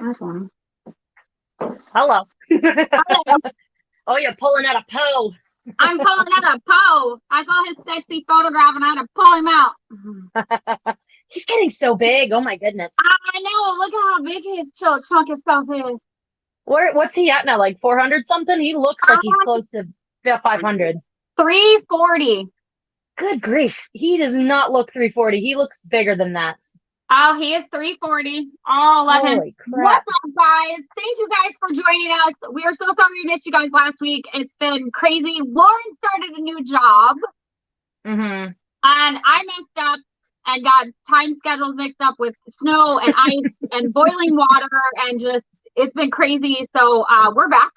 This one. Hello. Hello. Oh, you're pulling out a Poe. I'm pulling out a Poe. I saw his sexy photograph and I had to pull him out. He's getting so big. Oh my goodness. I know. Look at how big his chunk of stuff is. What's he at now? Like 400 something? He looks like he's close to 500. 340. Good grief. He does not look 340. He looks bigger than that. Oh, he is 340. Oh, love him. Holy crap. What's up, guys? Thank you guys for joining us. We are so sorry we missed you guys last week. It's been crazy. Lauren started a new job. Mm-hmm. And I messed up and got time schedules mixed up with snow and ice and boiling water and just, it's been crazy. So we're back.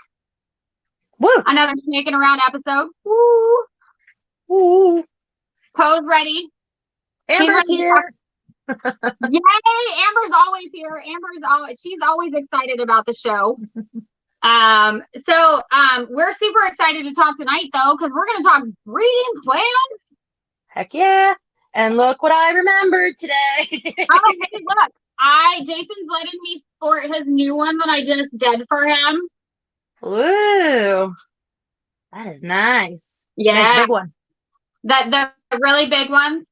Woo! Another Snaking Around episode. Woo! Woo! Poe's ready. Amber's here. Yay! Amber's always here. She's always excited about the show. We're super excited to talk tonight though, because we're gonna talk breeding plans. Heck yeah. And look what I remembered today. Oh, hey, look. Jason's letting me sport his new one that I just did for him. Ooh. That is nice. Yeah. Nice big one. The really big ones.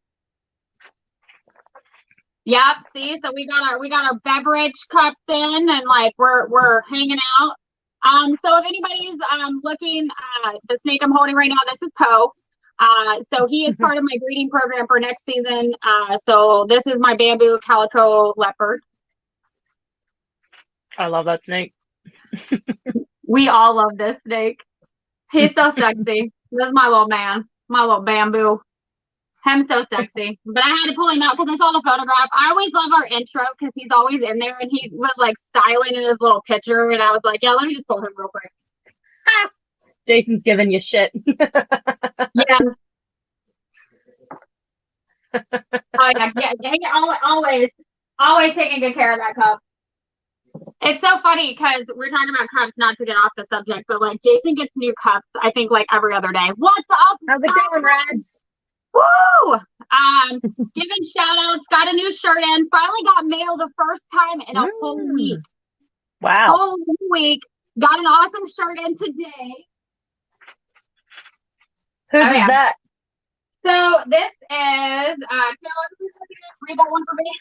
Yep. See, so we got our beverage cups in, and like we're hanging out. So if anybody's looking at the snake I'm holding right now, this is Poe. So he is part of my breeding program for next season. So this is my bamboo calico leopard. I love that snake. We all love this snake. He's so sexy. This is my little man, my little bamboo. Him so sexy. But I had to pull him out because I saw the photograph. I always love our intro because he's always in there, and he was like styling in his little picture, and I was like, yeah, let me just pull him real quick. Jason's giving you shit. Yeah. Oh yeah, always taking good care of that cup. It's so funny because we're talking about cups, not to get off the subject, but like Jason gets new cups, I think like every other day. What's up? How's it going, Rads? Woo! Giving shout outs, got a new shirt in, finally got mail the first time in a whole week. Wow. Whole week. Got an awesome shirt in today. Whose is that? So this is can you read that one for me?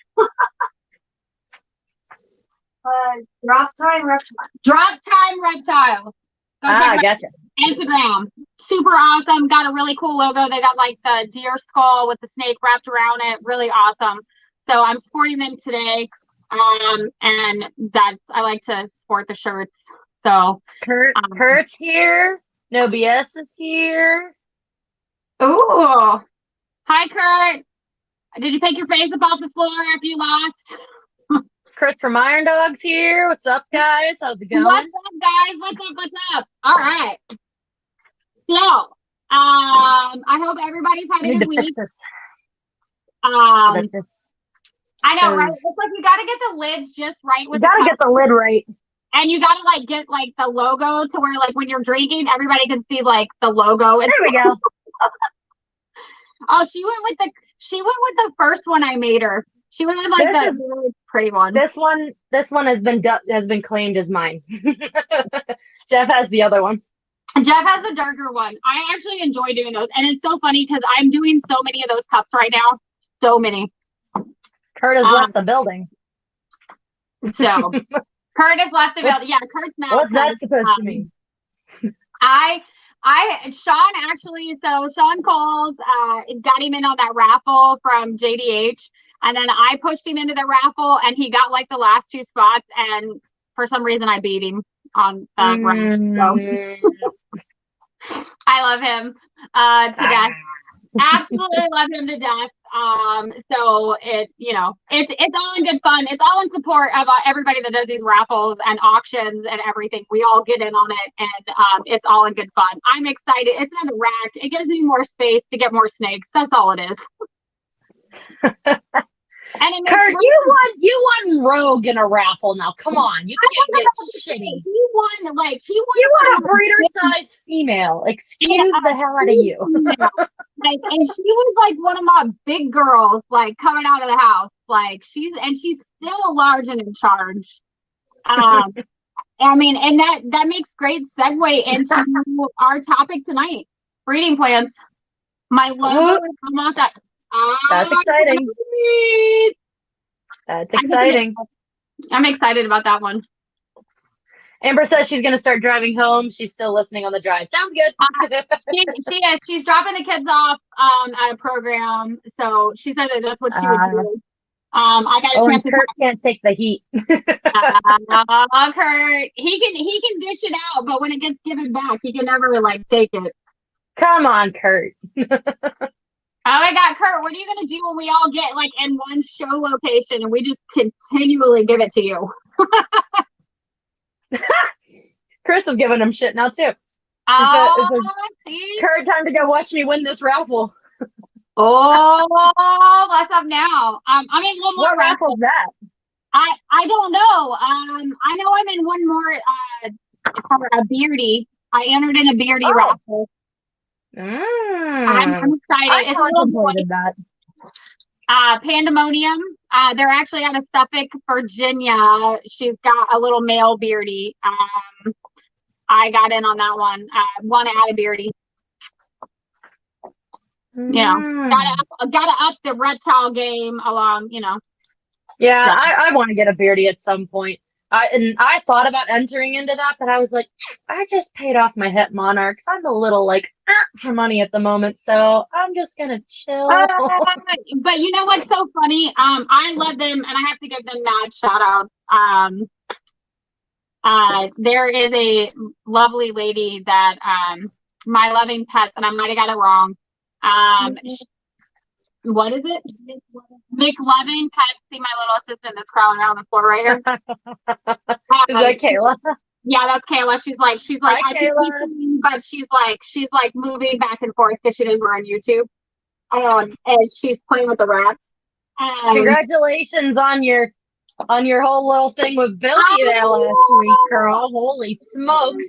Drop Time Reptile. Go check gotcha. Instagram. Super awesome. Got a really cool logo. They got like the deer skull with the snake wrapped around it. Really awesome. So I'm sporting them today. And I like to sport the shirts. So Kurt's here. No BS is here. Ooh. Hi, Kurt. Did you pick your face up off the floor after you lost? Chris from Iron Dog's here. What's up, guys? How's it going? What's up, guys? What's up? All right. So, I hope everybody's having a good week. I know, right? It's like you gotta get the lids just right. You gotta get the lid right. And you gotta like get like the logo to where like when you're drinking, everybody can see like the logo. There we go. Oh, she went with the first one I made her. She went with like the really pretty one. This one has been claimed as mine. Jeff has the other one. Jeff has the darker one. I actually enjoy doing those, and it's so funny because I'm doing so many of those cups right now. So many. Kurt has left the building. So Kurt has left the building. Yeah, Kurt's mad. What's that supposed to mean? Sean Coles got him in on that raffle from JDH, and then I pushed him into the raffle, and he got like the last two spots, and for some reason I beat him on the so. I love him to death. Absolutely love him to death. So it's all in good fun. It's all in support of everybody that does these raffles and auctions and everything. We all get in on it, and it's all in good fun. I'm excited. It's another rack. It gives me more space to get more snakes. That's all it is. And Kurt, you won Rogue in a raffle. Now, come on, you can't get shitty. He won a breeder size female. Excuse the hell out of you. Like, and she was like one of my big girls, like coming out of the house. Like she's still large and in charge. I mean, and that makes great segue into our topic tonight: breeding plans. My logo is almost at. That's exciting. That's exciting. I'm excited about that one. Amber says she's going to start driving home. She's still listening on the drive. Sounds good. She is. She's dropping the kids off at a program, so she said that's what she would do. I got a chance to. Kurt can't take the heat. Kurt, he can dish it out, but when it gets given back, he can never like take it. Come on, Kurt. Oh my God, Kurt, what are you gonna do when we all get like in one show location and we just continually give it to you? Chris is giving him shit now too. Kurt, time to go watch me win this raffle. Oh, what's up now? I'm in one more. What raffle's that? I don't know. I know I'm in one more for a beardy. I entered in a beardy raffle. I'm excited. I contemplated that. Pandemonium. They're actually out of Suffolk, Virginia. She's got a little male beardy. I got in on that one. Want to add a beardy. You know, gotta up the reptile game along. You know. Yeah, I want to get a beardy at some point. I thought about entering into that, but I was like, I just paid off my het monarchs. I'm a little like for money at the moment, so I'm just gonna chill. But you know what's so funny? I love them, and I have to give them mad shout out. There is a lovely lady that My Loving Pets, and I might have got it wrong. What is it? McLovin Pets. See my little assistant that's crawling around the floor right here. Is that Kayla? Yeah, that's Kayla. She's like, Hi, Kayla. But she's like moving back and forth because she knows we're on YouTube. And she's playing with the rats. Congratulations on your whole little thing with Billy there last week, girl. Holy smokes.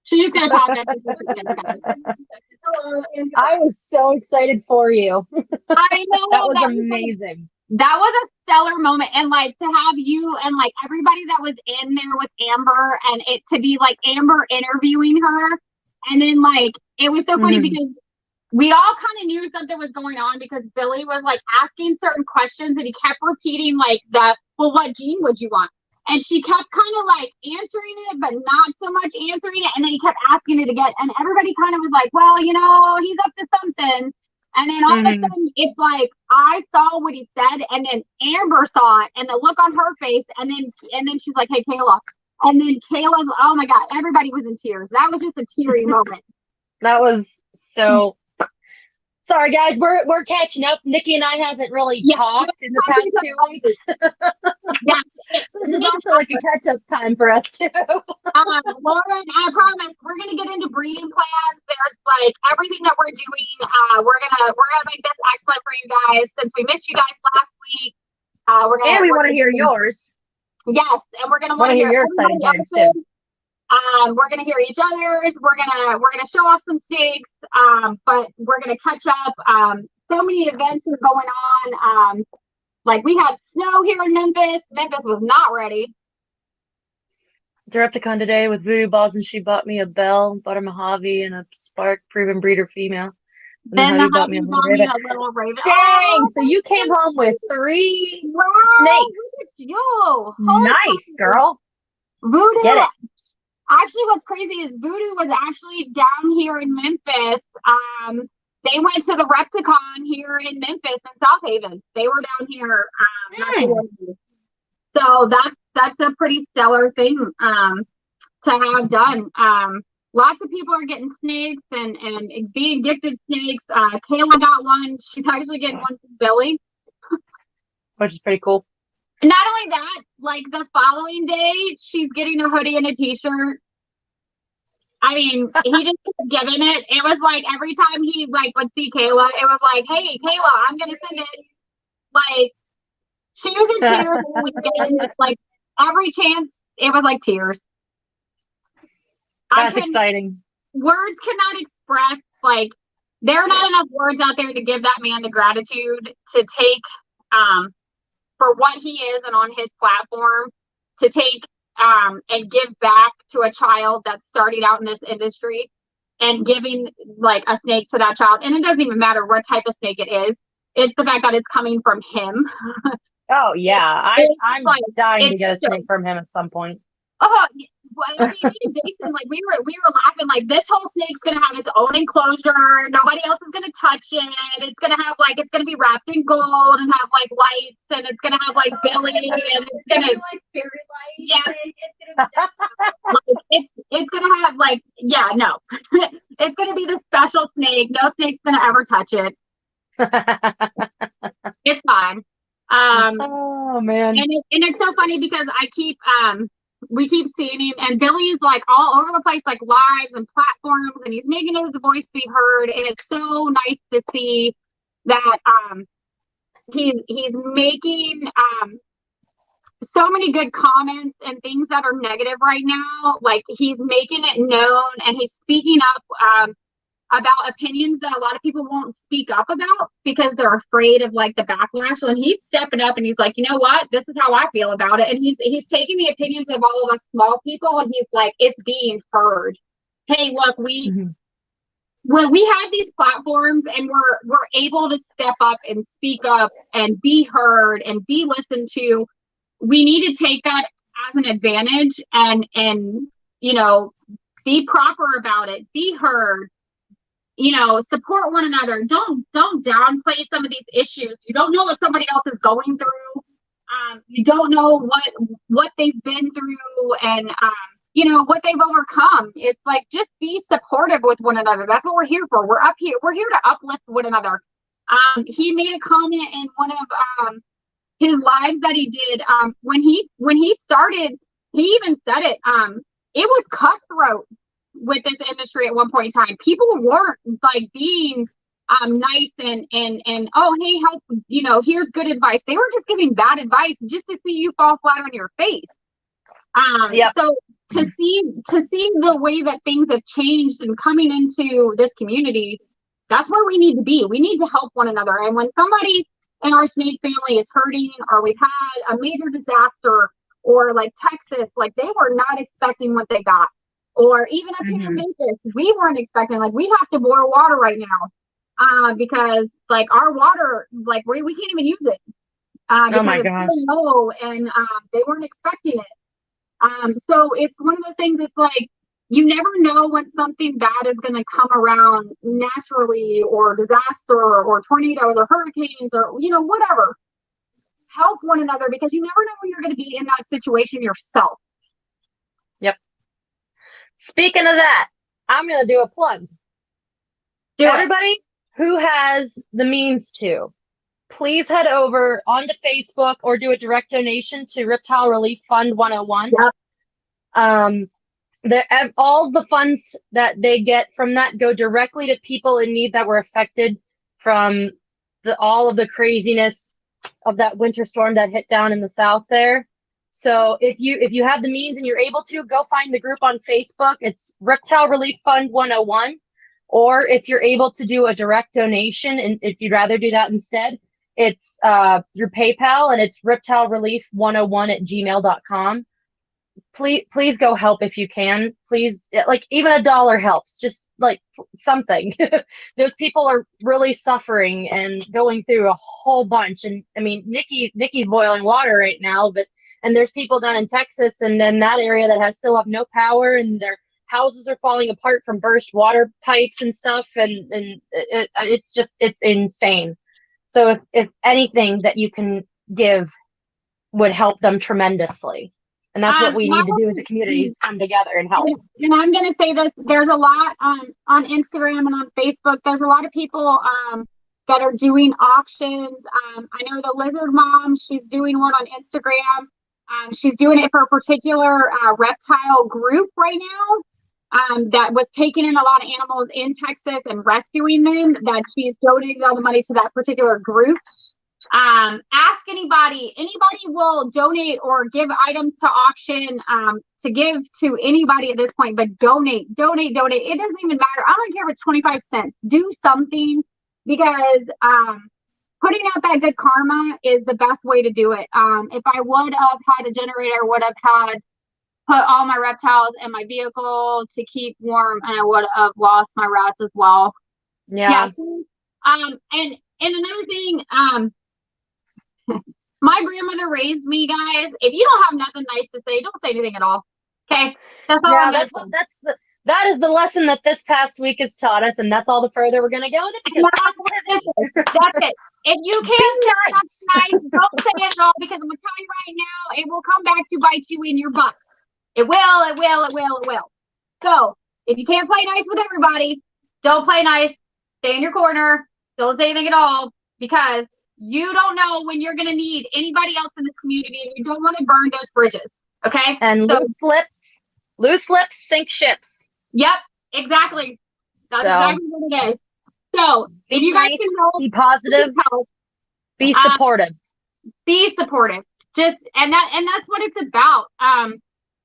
She's just gonna pop that. I was so excited for you. I know that was amazing. That was a stellar moment, and like to have you and like everybody that was in there with Amber, and it to be like Amber interviewing her, and then like it was so funny because we all kind of knew something was going on because Billy was like asking certain questions, and he kept repeating like well, what gene would you want? And she kept kind of like answering it, but not so much answering it. And then he kept asking it again. And everybody kind of was like, well, you know, he's up to something. And then all of a sudden, it's like, I saw what he said. And then Amber saw it and the look on her face. And then she's like, hey, Kayla. And then Kayla's, oh my God, everybody was in tears. That was just a teary moment. That was so... Sorry, guys, we're catching up. Nikki and I haven't really talked in the past 2 weeks. This is also like a catch-up time for us too. Lauren, I promise we're gonna get into breeding plans. There's like everything that we're doing. We're gonna make this excellent for you guys. Since we missed you guys last week, we want to hear yours. Yes, and we're gonna want to hear your exciting plans too. We're gonna hear each other's. We're gonna show off some stakes. But we're gonna catch up. So many events are going on. Like we had snow here in Memphis. Memphis was not ready. Repticon today with voodoo balls, and she bought me a bell, bought a Mojave, and a Spark proven breeder female. And then the hubby bought me a little raven. Dang! So you came home with 3 snakes. Yo, nice girl. Voodoo. Get it. Actually, what's crazy is Voodoo was actually down here in Memphis. They went to the Repticon here in Memphis and South Haven. They were down here. So that's a pretty stellar thing to have done. Lots of people are getting snakes and being gifted snakes. Kayla got one. She's actually getting one from Billy, which is pretty cool. Not only that, like the following day, she's getting a hoodie and a t-shirt. I mean, he just kept giving it. It was like every time he like would see Kayla, it was like, hey, Kayla, I'm gonna send it. Like she was in tears all weekend. Like every chance, it was like tears. That's exciting. Words cannot express, like there are not enough words out there to give that man the gratitude to take for what he is and on his platform to take and give back to a child that's starting out in this industry and giving like a snake to that child. And it doesn't even matter what type of snake it is. It's the fact that it's coming from him. Oh yeah, I'm like, dying to get a snake from him at some point. Oh, well, I mean, me and Jason, like we were laughing, like this whole snake's gonna have its own enclosure. Nobody else is gonna touch it. It's gonna have like it's gonna be wrapped in gold and have like lights, and it's gonna have like Billy, and it's gonna like fairy lights. Yeah, It's gonna be it's gonna have like no, it's gonna be the special snake. No snake's gonna ever touch it. It's fine. Oh man, and it's so funny because we keep seeing him, and Billy's like all over the place, like lives and platforms, and he's making his voice be heard. And it's so nice to see that he's making so many good comments and things that are negative right now. Like he's making it known, and he's speaking up about opinions that a lot of people won't speak up about because they're afraid of like the backlash. And he's stepping up and he's like, you know what, this is how I feel about it. And he's taking the opinions of all of us small people, and he's like, it's being heard. Hey, look, when we have these platforms and we're able to step up and speak up and be heard and be listened to, we need to take that as an advantage and you know, be proper about it, be heard, you know, support one another. Don't downplay some of these issues. You don't know what somebody else is going through. You don't know what they've been through and you know what they've overcome. It's like just be supportive with one another. That's what we're here for. We're here to uplift one another. He made a comment in one of his lives that he did when he started. He even said it. It was cutthroat with this industry at one point in time. People weren't like being nice and oh, hey, help, you know, here's good advice. They were just giving bad advice just to see you fall flat on your face. So to see the way that things have changed and coming into this community, that's where we need to be. We need to help one another. And when somebody in our snake family is hurting, or we've had a major disaster, or like Texas, like they were not expecting what they got. Or even up here in Memphis, we weren't expecting, like we have to boil water right now because like our water, like we can't even use it because oh my it's gosh, so low, and they weren't expecting it. So it's one of those things. It's like you never know when something bad is going to come around naturally, or disaster, or tornadoes, or hurricanes, or you know, whatever. Help one another because you never know when you're going to be in that situation yourself. Yep. Speaking of that, I'm going to do a plug. Everybody who has the means to, please head over onto Facebook or do a direct donation to Reptile Relief Fund 101. Yep. All the funds that they get from that go directly to people in need that were affected from all of the craziness of that winter storm that hit down in the south there. So if you have the means and you're able to, go find the group on Facebook. It's Reptile Relief Fund 101. Or if you're able to do a direct donation, and if you'd rather do that instead, it's through PayPal, and it's reptilerelief101@gmail.com. Please go help if you can. Please, like even $1 helps. Just like something. Those people are really suffering and going through a whole bunch. And I mean, Nikki's boiling water right now, and there's people down in Texas and then that area that still have no power, and their houses are falling apart from burst water pipes and stuff. And it's insane. So if anything that you can give would help them tremendously. And that's what we need to do as a community, is come together and help. And I'm going to say this, there's a lot on Instagram and on Facebook. There's a lot of people that are doing auctions. I know the Lizard Mom, she's doing one on Instagram. She's doing it for a particular reptile group right now that was taking in a lot of animals in Texas and rescuing them, that she's donated all the money to that particular group. Ask anybody will donate or give items to auction to give to anybody at this point, but donate. It doesn't even matter. I don't care if it's 25 cents. Do something, because putting out that good karma is the best way to do it. If I would have had a generator, I would have had put all my reptiles in my vehicle to keep warm, and I would have lost my rats as well. Yeah. And another thing, my grandmother raised me, guys. If you don't have nothing nice to say, don't say anything at all. Okay, that's all. Yeah, that is the lesson that this past week has taught us, and that's all the further we're gonna go with it because that's it. If you can't say nice, don't say it at all, because I'm gonna tell you right now, it will come back to bite you in your butt. It will, it will, it will, it will. So if you can't play nice with everybody, don't play nice. Stay in your corner. Don't say anything at all, because you don't know when you're gonna need anybody else in this community, and you don't want to burn those bridges. Okay? And so, loose lips sink ships. Yep, exactly. That's exactly what it is. So if you guys can help, be positive, be supportive. Be supportive. And that's what it's about.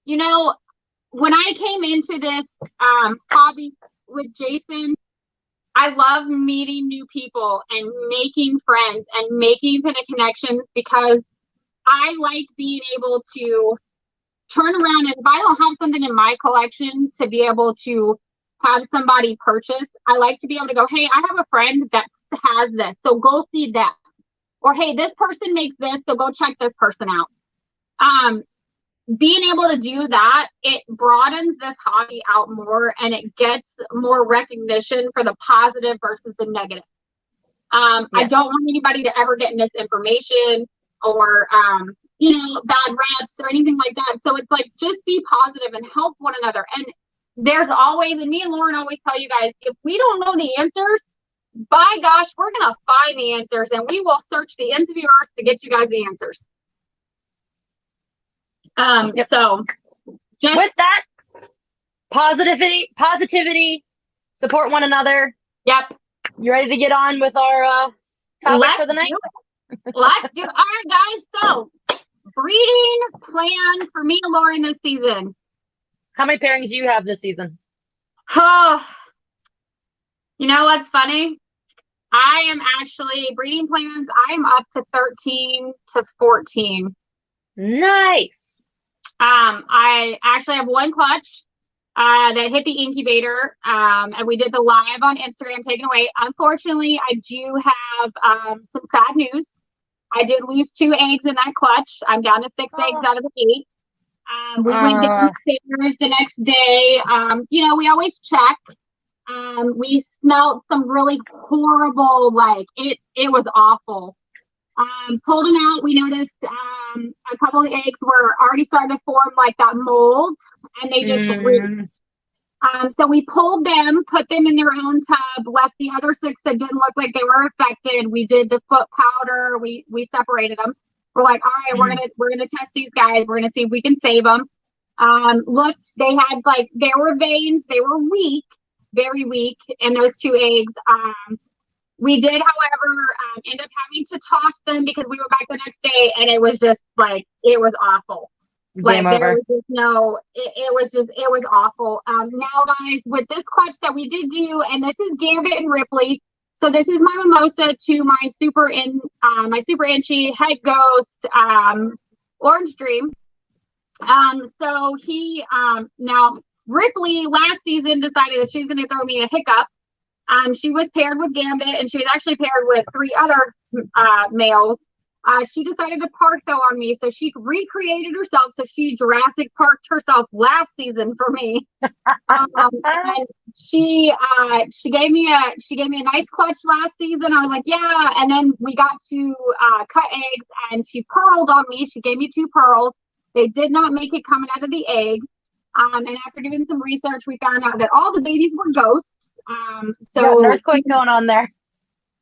You know, when I came into this hobby with Jason, I love meeting new people and making friends and making connections, because I like being able to turn around, and if I don't have something in my collection to be able to have somebody purchase, I like to be able to go, hey, I have a friend that has this, so go see that. Or hey, this person makes this, so go check this person out. Being able to do that, it broadens this hobby out more, and it gets more recognition for the positive versus the negative. I don't want anybody to ever get misinformation or bad reps or anything like that. So it's like, just be positive and help one another. And there's always, and me and Lauren always tell you guys, if we don't know the answers, by gosh, we're gonna find the answers, and we will search the ends of the earth to get you guys the answers. So just with that, positivity, support one another. Yep. You ready to get on with our topic for the night? Let's do it. All right, guys. So breeding plans for me and Lauren this season. How many pairings do you have this season? Oh, you know what's funny? I am actually breeding plans. I'm up to 13 to 14. Nice. I actually have one clutch that hit the incubator, and we did the live on Instagram, taken away. Unfortunately, I do have some sad news. I did lose 2 eggs in that clutch. I'm down to 6 eggs out of the 8. We went downstairs the next day. We always check. We smelled some really horrible, it was awful. Pulled them out. We noticed a couple of eggs were already starting to form like that mold, and they just reeked. So we pulled them, put them in their own tub, left the other 6 that didn't look like they were affected. We did the foot powder. We separated them. We're like, all right, we're gonna test these guys. We're gonna see if we can save them. Looked, they had there were veins. They were weak, very weak in those 2 eggs. We did, however, end up having to toss them because we were back the next day, and it was just it was awful. Game over. There was just it was awful. Now, guys, with this clutch that we did do, and this is Gambit and Ripley. So this is my mimosa to my super inchy head ghost, Orange Dream. So he now Ripley last season decided that she's going to throw me a hiccup. She was paired with Gambit, and she was actually paired with 3 other males. She decided to park though on me, so she recreated herself. So she Jurassic Parked herself last season for me. And she gave me a nice clutch last season. I was like, yeah. And then we got to cut eggs, and she pearled on me. She gave me 2 pearls. They did not make it coming out of the egg. And after doing some research, we found out that all the babies were ghosts. So an earthquake going on there.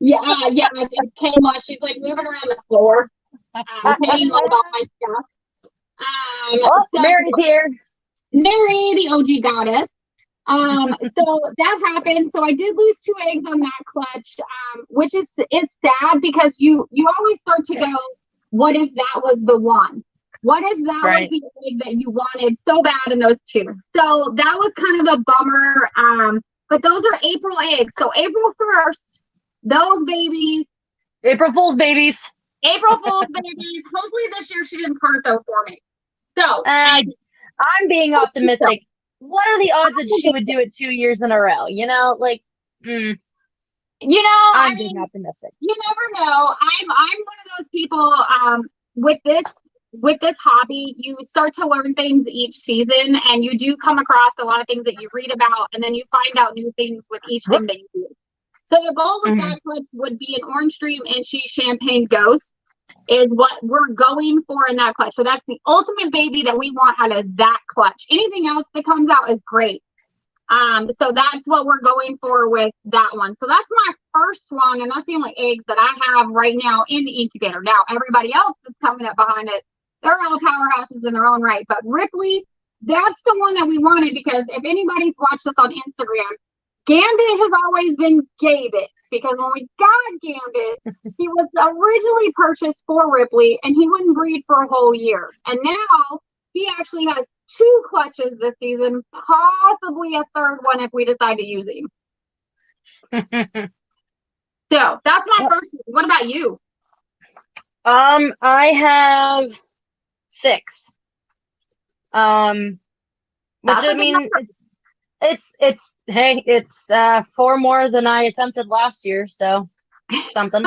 Yeah, it's Kayla. She's moving around the floor, hitting all my stuff. So Mary's here. Mary, the OG goddess. So that happened. So I did lose 2 eggs on that clutch, which is sad, because you always start to go, what if that was the one? What if that was the egg that you wanted so bad in those 2? So that was kind of a bummer. But those are April eggs. So April 1st, those babies April Fool's babies. April Fool's babies. Hopefully this year she didn't part though for me. So I'm being optimistic. What are the odds that she would do it 2 years in a row? You know, like, you know, I'm being optimistic. You never know. I'm one of those people. With this hobby, you start to learn things each season, and you do come across a lot of things that you read about, and then you find out new things with each thing that you do. So the goal with that clutch would be an Orange Dream and She Champagne Ghost is what we're going for in that clutch. So that's the ultimate baby that we want out of that clutch. Anything else that comes out is great. So that's what we're going for with that one. So that's my first one, and that's the only eggs that I have right now in the incubator. Now, everybody else that's coming up behind it, they're all powerhouses in their own right. But Ripley, that's the one that we wanted, because if anybody's watched us on Instagram, Gambit has always been Gambit, because when we got Gambit, he was originally purchased for Ripley, and he wouldn't breed for a whole year. And now he actually has 2 clutches this season, possibly a third one if we decide to use him. So that's my first. What about you? I have 6. Which I mean, it's 4 more than I attempted last year, so something.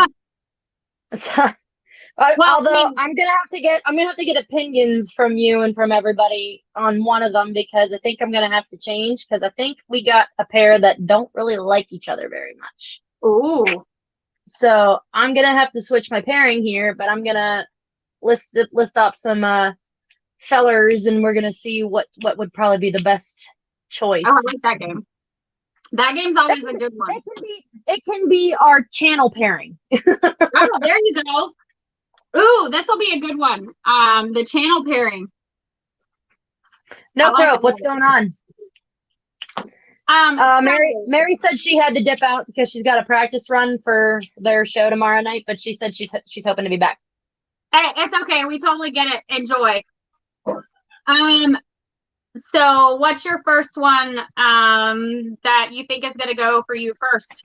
Although I'm gonna have to get opinions from you and from everybody on one of them, because I think I'm gonna have to change, because I think we got a pair that don't really like each other very much. Ooh. So I'm gonna have to switch my pairing here, but I'm gonna list off some fellers, and we're gonna see what would probably be the best choice. Oh, I like that game. That game's always a good one. It can be our channel pairing. Oh, there you go. Ooh, this will be a good one. The channel pairing. No probe. What's going on? Mary said she had to dip out because she's got a practice run for their show tomorrow night, but she said she's hoping to be back. Hey, it's okay. We totally get it. Enjoy. So what's your first one that you think is gonna go for you first?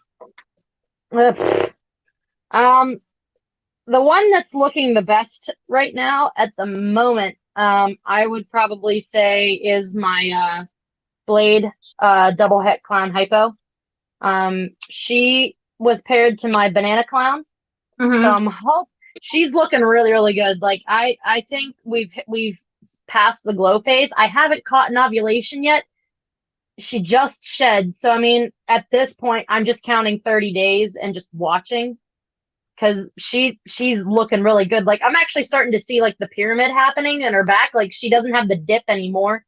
The one that's looking the best right now at the moment, I would probably say is my Blade double het clown hypo. She was paired to my banana clown. So she's looking really, really good. Like I think we've passed the glow phase. I haven't caught an ovulation yet. She just shed. So I mean, at this point, I'm just counting 30 days and just watching, because she's looking really good. Like I'm actually starting to see like the pyramid happening in her back. Like she doesn't have the dip anymore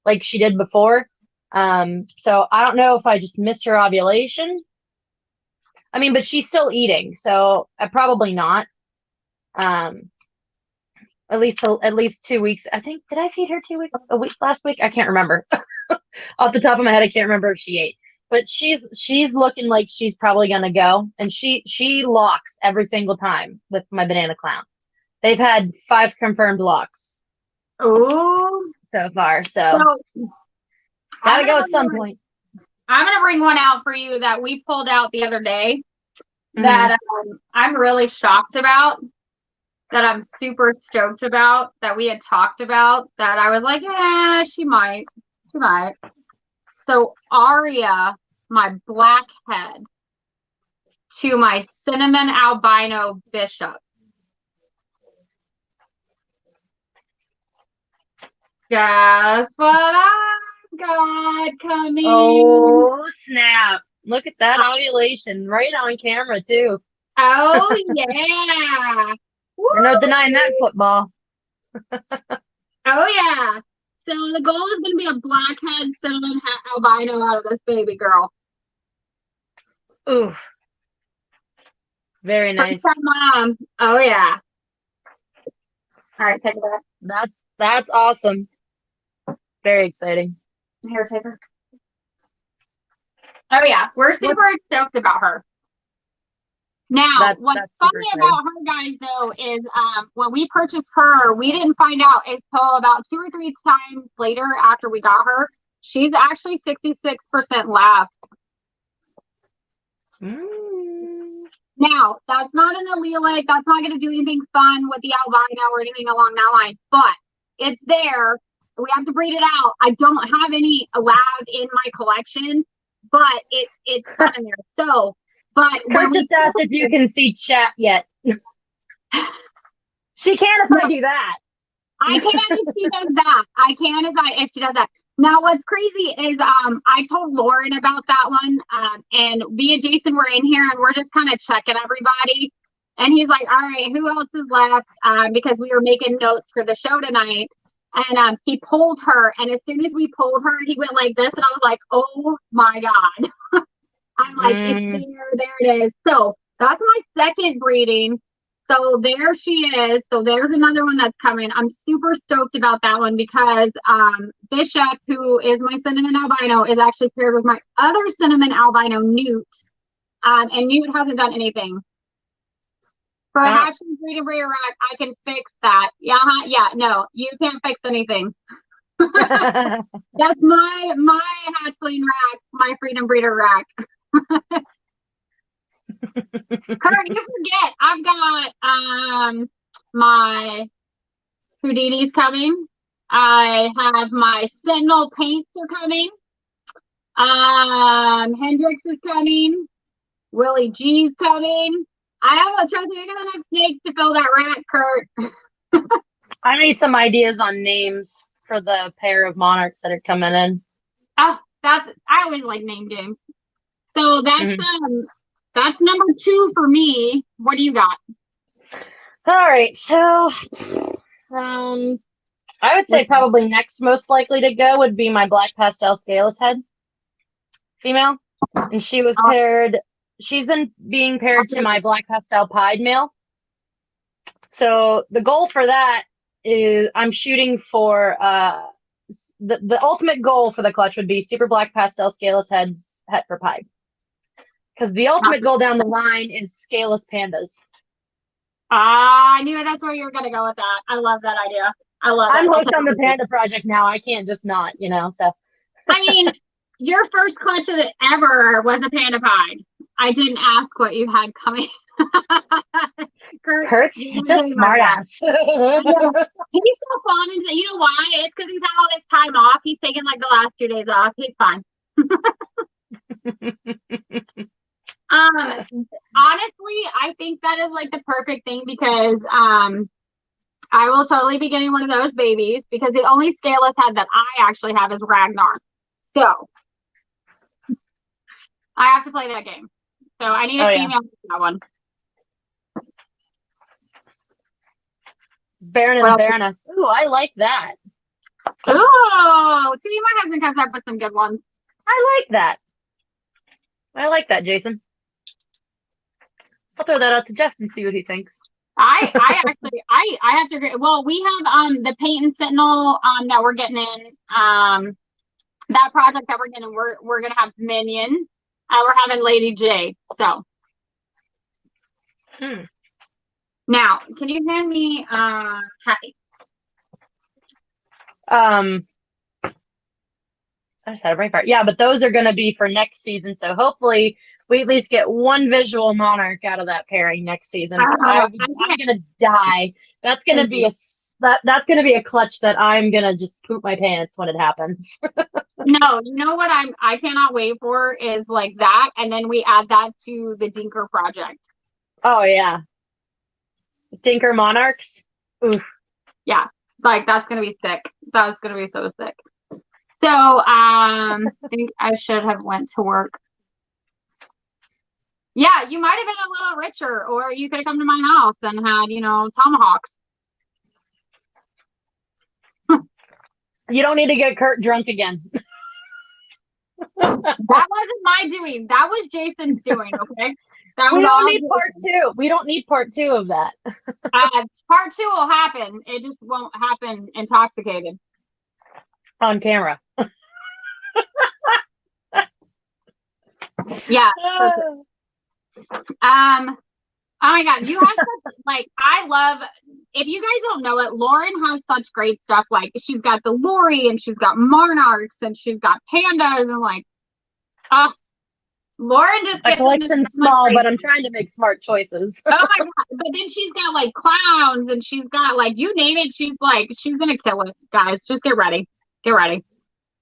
like she did before. So I don't know if I just missed her ovulation. I mean, but she's still eating, so probably not. At least 2 weeks. I think, did I feed her a week last week? I can't remember. Off the top of my head, I can't remember if she ate. But she's looking like she's probably gonna go, and she locks every single time with my banana clown. They've had 5 confirmed locks. Ooh. So far, so gotta go at some point. I'm gonna bring one out for you that we pulled out the other day that I'm really shocked about, that I'm super stoked about, that we had talked about, that I was like, yeah, she might. So Aria, my blackhead, to my cinnamon albino bishop. Guess what I've got coming? Oh, snap. Look at that ovulation right on camera, too. Oh, yeah. There's no denying that football. Oh, yeah. So the goal is going to be a blackhead cinnamon albino out of this baby girl. Ooh. Very nice. Mom. Oh, yeah. All right, take it back. That's awesome. Very exciting. Here, take her. Oh, yeah. We're super stoked about her. Now, what's funny about her, guys, though, is when we purchased her, we didn't find out until about 2 or 3 times later after we got her. She's actually 66% left. Now, that's not an allelic. That's not going to do anything fun with the albino or anything along that line, but it's there. We have to breed it out. I don't have any lab in my collection, but it's fun in there. So, but Kurt just asked if you can see chat yet. She can if I do that. I can if she does that. I can if she does that. Now, what's crazy is I told Lauren about that one, and me and Jason were in here, and we're just kind of checking everybody. And he's like, "All right, who else is left?" Because we were making notes for the show tonight. And he pulled her, and as soon as we pulled her, he went like this, and I was like, "Oh my God!" I'm like, "It's there it is." So that's my second breeding. So there she is. So there's another one that's coming. I'm super stoked about that one because Bishop, who is my cinnamon albino, is actually paired with my other cinnamon albino, Newt. And Newt hasn't done anything. For a hatchling breed and breeder rack, I can fix that. Yeah, no, you can't fix anything. That's my hatchling rack, my freedom breeder rack. Kurt, you forget, I've got my Houdini's coming. I have my Sentinel paints are coming. Hendrix is coming. Willie G's coming. Trust me, you're gonna have snakes to fill that rack, Kurt. I need some ideas on names for the pair of monarchs that are coming in. Oh, I always like name games. So that's number 2 for me. What do you got? All right, so I would say probably next most likely to go would be my black pastel Skellz head female, and she was paired. She's been being paired to my black pastel pied male. So the goal for that is I'm shooting for the ultimate goal for the clutch would be super black pastel Skellz heads het for pied. Because the ultimate goal down the line is scaleless pandas. I knew that's where you were going to go with that. I love that idea. I'm hooked on the panda project now. I can't just not, so. I mean, your first clutch of it ever was a panda pied. I didn't ask what you had coming. Kurt's just smart ass. He's so fun. And you know why? It's because he's had all this time off. He's taken like the last 2 days off. He's fine. Honestly, I think that is like the perfect thing because I will totally be getting one of those babies because the only scaleless head that I actually have is Ragnar. So I have to play that game. So I need a female for that one. Baron and Baroness. Ooh, I like that. Ooh, see, my husband comes up with some good ones. I like that, Jason. I'll throw that out to Jeff and see what he thinks. I have to agree. Well, we have the paint and sentinel that we're getting in that project that we're getting. We're gonna have Minion. We're having Lady J. So now, can you hand me Kathy? I just had a brain fart. Yeah, but those are going to be for next season. So hopefully we at least get one visual monarch out of that pairing next season. I'm going to die. That's going to be that's going to be a clutch that I'm going to just poop my pants when it happens. No, you know what I cannot wait for is like that. And then we add that to the Dinker project. Oh, yeah. Dinker monarchs. Oof. Yeah. Like that's going to be sick. That's going to be so sick. So, I think I should have went to work. Yeah, you might have been a little richer, or you could have come to my house and had, tomahawks. You don't need to get Kurt drunk again. That wasn't my doing. That was Jason's doing, okay? We don't need part 2. We don't need part 2 of that. Part 2 will happen. It just won't happen intoxicated. On camera. Yeah. Oh my God, you have such I love, if you guys don't know it, Lauren has such great stuff. Like she's got the Lori and she's got monarchs and she's got pandas and Lauren just My gets collection's small, but I'm trying to make smart choices. Oh my god! But then she's got like clowns, and she's got like you name it. She's gonna kill it, guys. Just get ready. Get ready.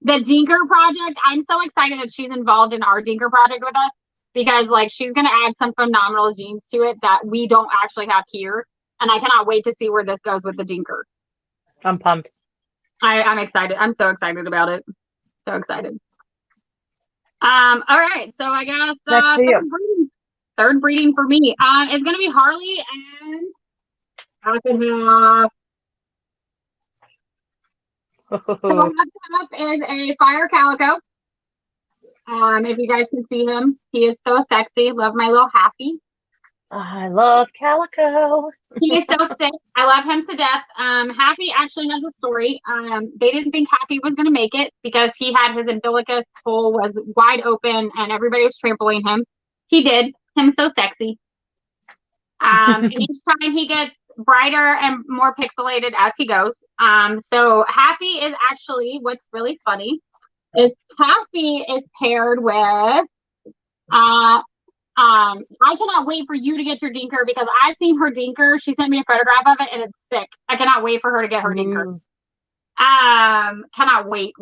The Dinker project. I'm so excited that she's involved in our Dinker project with us because like she's gonna add some phenomenal genes to it that we don't actually have here, and I cannot wait to see where this goes with the Dinker. I'm pumped. I'm excited. I'm so excited about it. So excited. All right. So I guess Next for you. third breeding for me. It's gonna be Harley and I can have. So next up is a fire calico. If you guys can see him, he is so sexy. Love my little Happy. I love calico. He is so sick. I love him to death. Happy actually has a story. They didn't think Happy was going to make it because he had his umbilicus hole was wide open and everybody was trampling him. He did. Him so sexy. Each time he gets brighter and more pixelated as he goes. So Happy is actually what's really funny is Happy is paired with I cannot wait for you to get your Dinker because I've seen her Dinker. She sent me a photograph of it and it's sick. I cannot wait for her to get her Dinker. Cannot wait.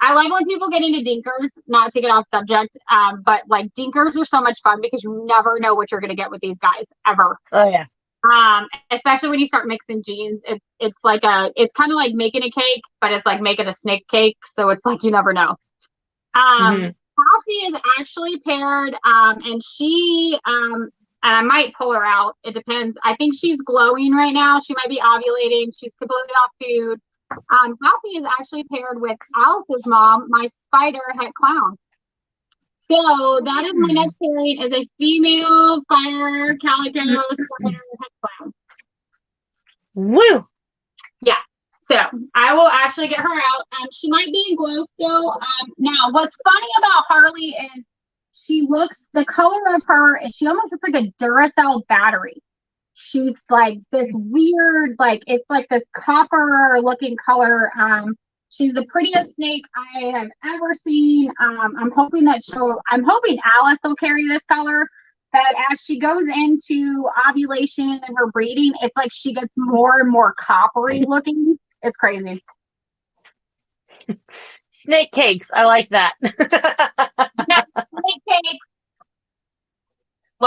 I like when people get into Dinkers, not to get off subject, but like Dinkers are so much fun because you never know what you're gonna get with these guys ever. Oh yeah. Especially when you start mixing genes, it's kind of like making a cake, but it's like making a snake cake, so it's like you never know. Coffee is actually paired, and she and I might pull her out. It depends. I think she's glowing right now. She might be ovulating. She's completely off food. Coffee is actually paired with Alice's mom, my spider het clown. So that is my next pairing is a female fire calico spider het clown. Woo! Yeah. So I will actually get her out. She might be in glow still. Now, what's funny about Harley is the color of her is she almost looks like a Duracell battery. She's like this weird, like it's like this copper looking color. She's the prettiest snake I have ever seen. I'm hoping Alice will carry this color. But as she goes into ovulation and her breeding, it's like she gets more and more coppery looking. It's crazy. Snake cakes. I like that. Snake cakes.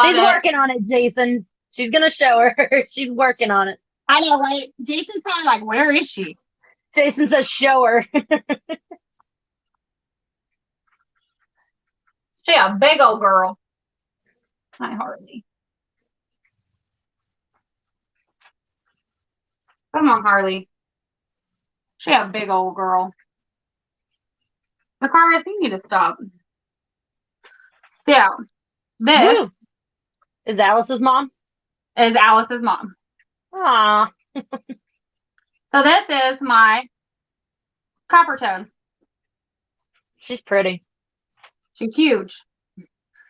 She's working on it, Jason. She's going to show her. She's working on it. I know, right? Jason's probably like, where is she? Jason says, show her. She a big old girl. Hi, Harley. Come on, Harley. She a big old girl. Aquarius, you need to stop. So, this Woo. Is Alice's mom? Is Alice's mom. Aww. So this is my copper tone. She's pretty. She's huge.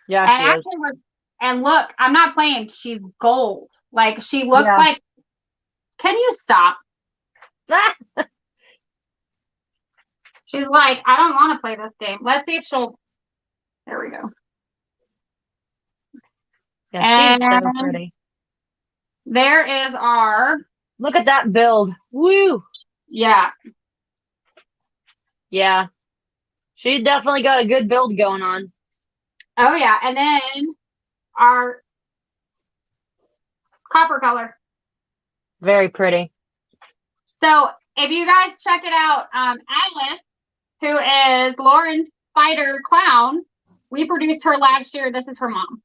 Yeah, and she actually is. And look, I'm not playing. She's gold. Like she looks like. Can you stop? She's like, I don't want to play this game. Let's see if she'll. There we go. Yeah, she's so pretty. There is our. Look at that build. Woo. Yeah. Yeah. She definitely got a good build going on. Oh yeah, and then our copper color. Very pretty. So if you guys check it out, Alice, who is Lauren's spider clown, we produced her last year. This is her mom.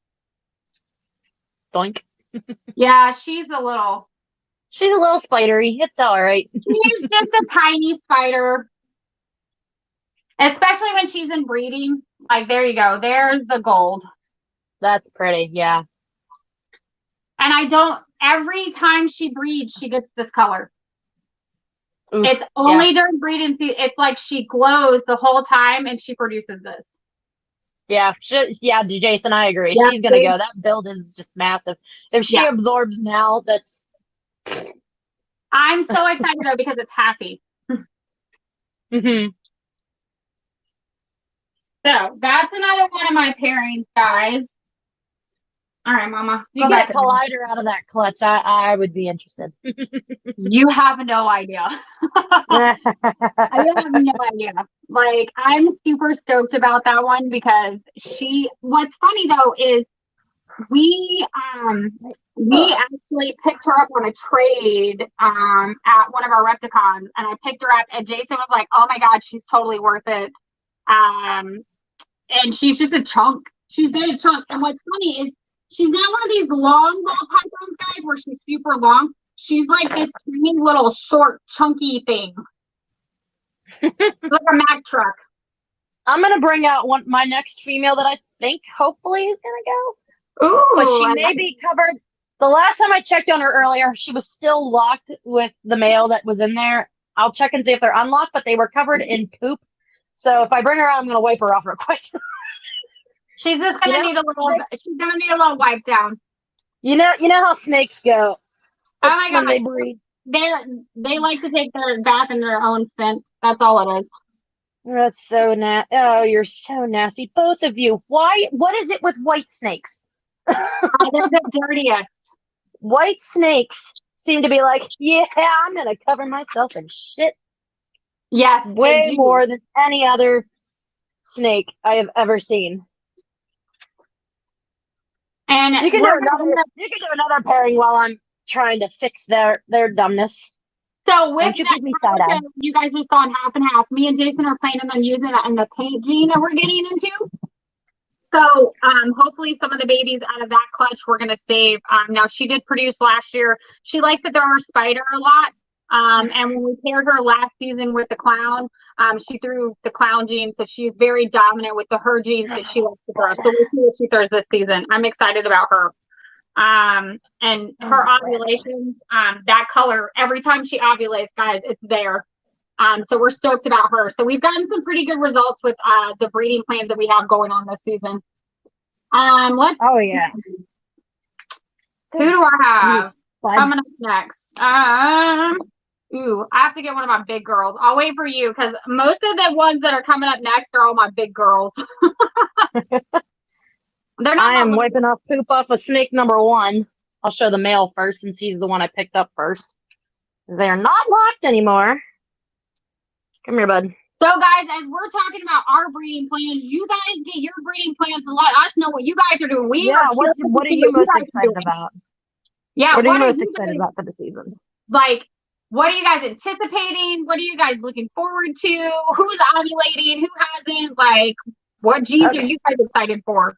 Doink. Yeah, she's a little spidery. It's all right. She's just a tiny spider. Especially when she's in breeding. Like, there you go. There's the gold. That's pretty, yeah. And every time she breeds, she gets this color. Oof, it's only during breeding season. It's like she glows the whole time and she produces this. Yeah, Jason, I agree. Yeah, she's going to go. That build is just massive. If she absorbs now, that's... I'm so excited, though, because it's Happy. Mm-hmm. So that's another one of my pairings, guys. All right, Mama. If you get a collider out of that clutch, I would be interested. You have no idea. I have no idea. Like, I'm super stoked about that one because what's funny though is we actually picked her up on a trade at one of our Repticons, and I picked her up and Jason was like, oh my god, she's totally worth it. And she's just a chunk. She's been a chunk. And what's funny is she's not one of these long ball pythons, guys, where she's super long. She's like this tiny little short chunky thing. Like a Mack truck. I'm gonna bring out my next female that I think hopefully is gonna go. Ooh, but she may be covered. The last time I checked on her earlier, she was still locked with the male that was in there. I'll check and see if they're unlocked, but they were covered in poop. So if I bring her out, I'm gonna wipe her off real quick. She's just gonna need a little. She's gonna need a little wipe down. You know how snakes go. Oh my god, they breathe. They like to take their bath in their own scent. That's all it is. That's so nasty. Oh, you're so nasty, both of you. Why? What is it with white snakes? They're the dirtiest. White snakes seem to be like, yeah, I'm gonna cover myself in shit. Yes, way more than any other snake I have ever seen. And you can do another pairing while I'm trying to fix their dumbness. So with that, you guys just saw half and half. Me and Jason are planning on using that in the paint gene that we're getting into. So hopefully some of the babies out of that clutch we're gonna save. Now she did produce last year. She likes to throw her spider a lot. And when we paired her last season with the clown, she threw the clown gene, so she's very dominant with her genes that she likes to throw. So we'll see what she throws this season. I'm excited about her. And her ovulations, that color, every time she ovulates, guys, it's there. So we're stoked about her. So we've gotten some pretty good results with the breeding plans that we have going on this season. Oh yeah. Who do I have coming up next? I have to get one of my big girls. I'll wait for you because most of the ones that are coming up next are all my big girls. I am wiping off poop off of snake number 1. I'll show the male first since he's the one I picked up first. They are not locked anymore. Come here, bud. So, guys, as we're talking about our breeding plans, you guys get your breeding plans and let us know what you guys are doing. What are you most excited about? Yeah, what are you most excited about for the season? Like, what are you guys anticipating? What are you guys looking forward to? Who's ovulating? Who hasn't? Like, what genes are you guys excited for?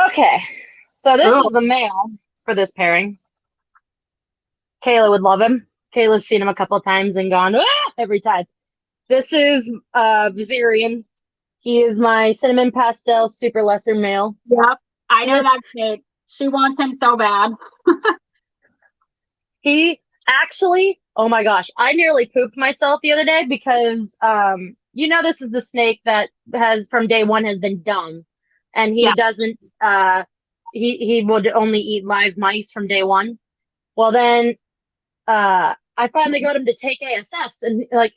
Okay, so this is the male for this pairing. Kayla would love him. Kayla's seen him a couple of times and gone every time. This is Viserion. He is my cinnamon pastel super lesser male. Yep, I know that kid. She wants him so bad. He actually, oh my gosh, I nearly pooped myself the other day because this is the snake that has from day one has been dumb. And he doesn't, he would only eat live mice from day one. Well, then, I finally got him to take ASFs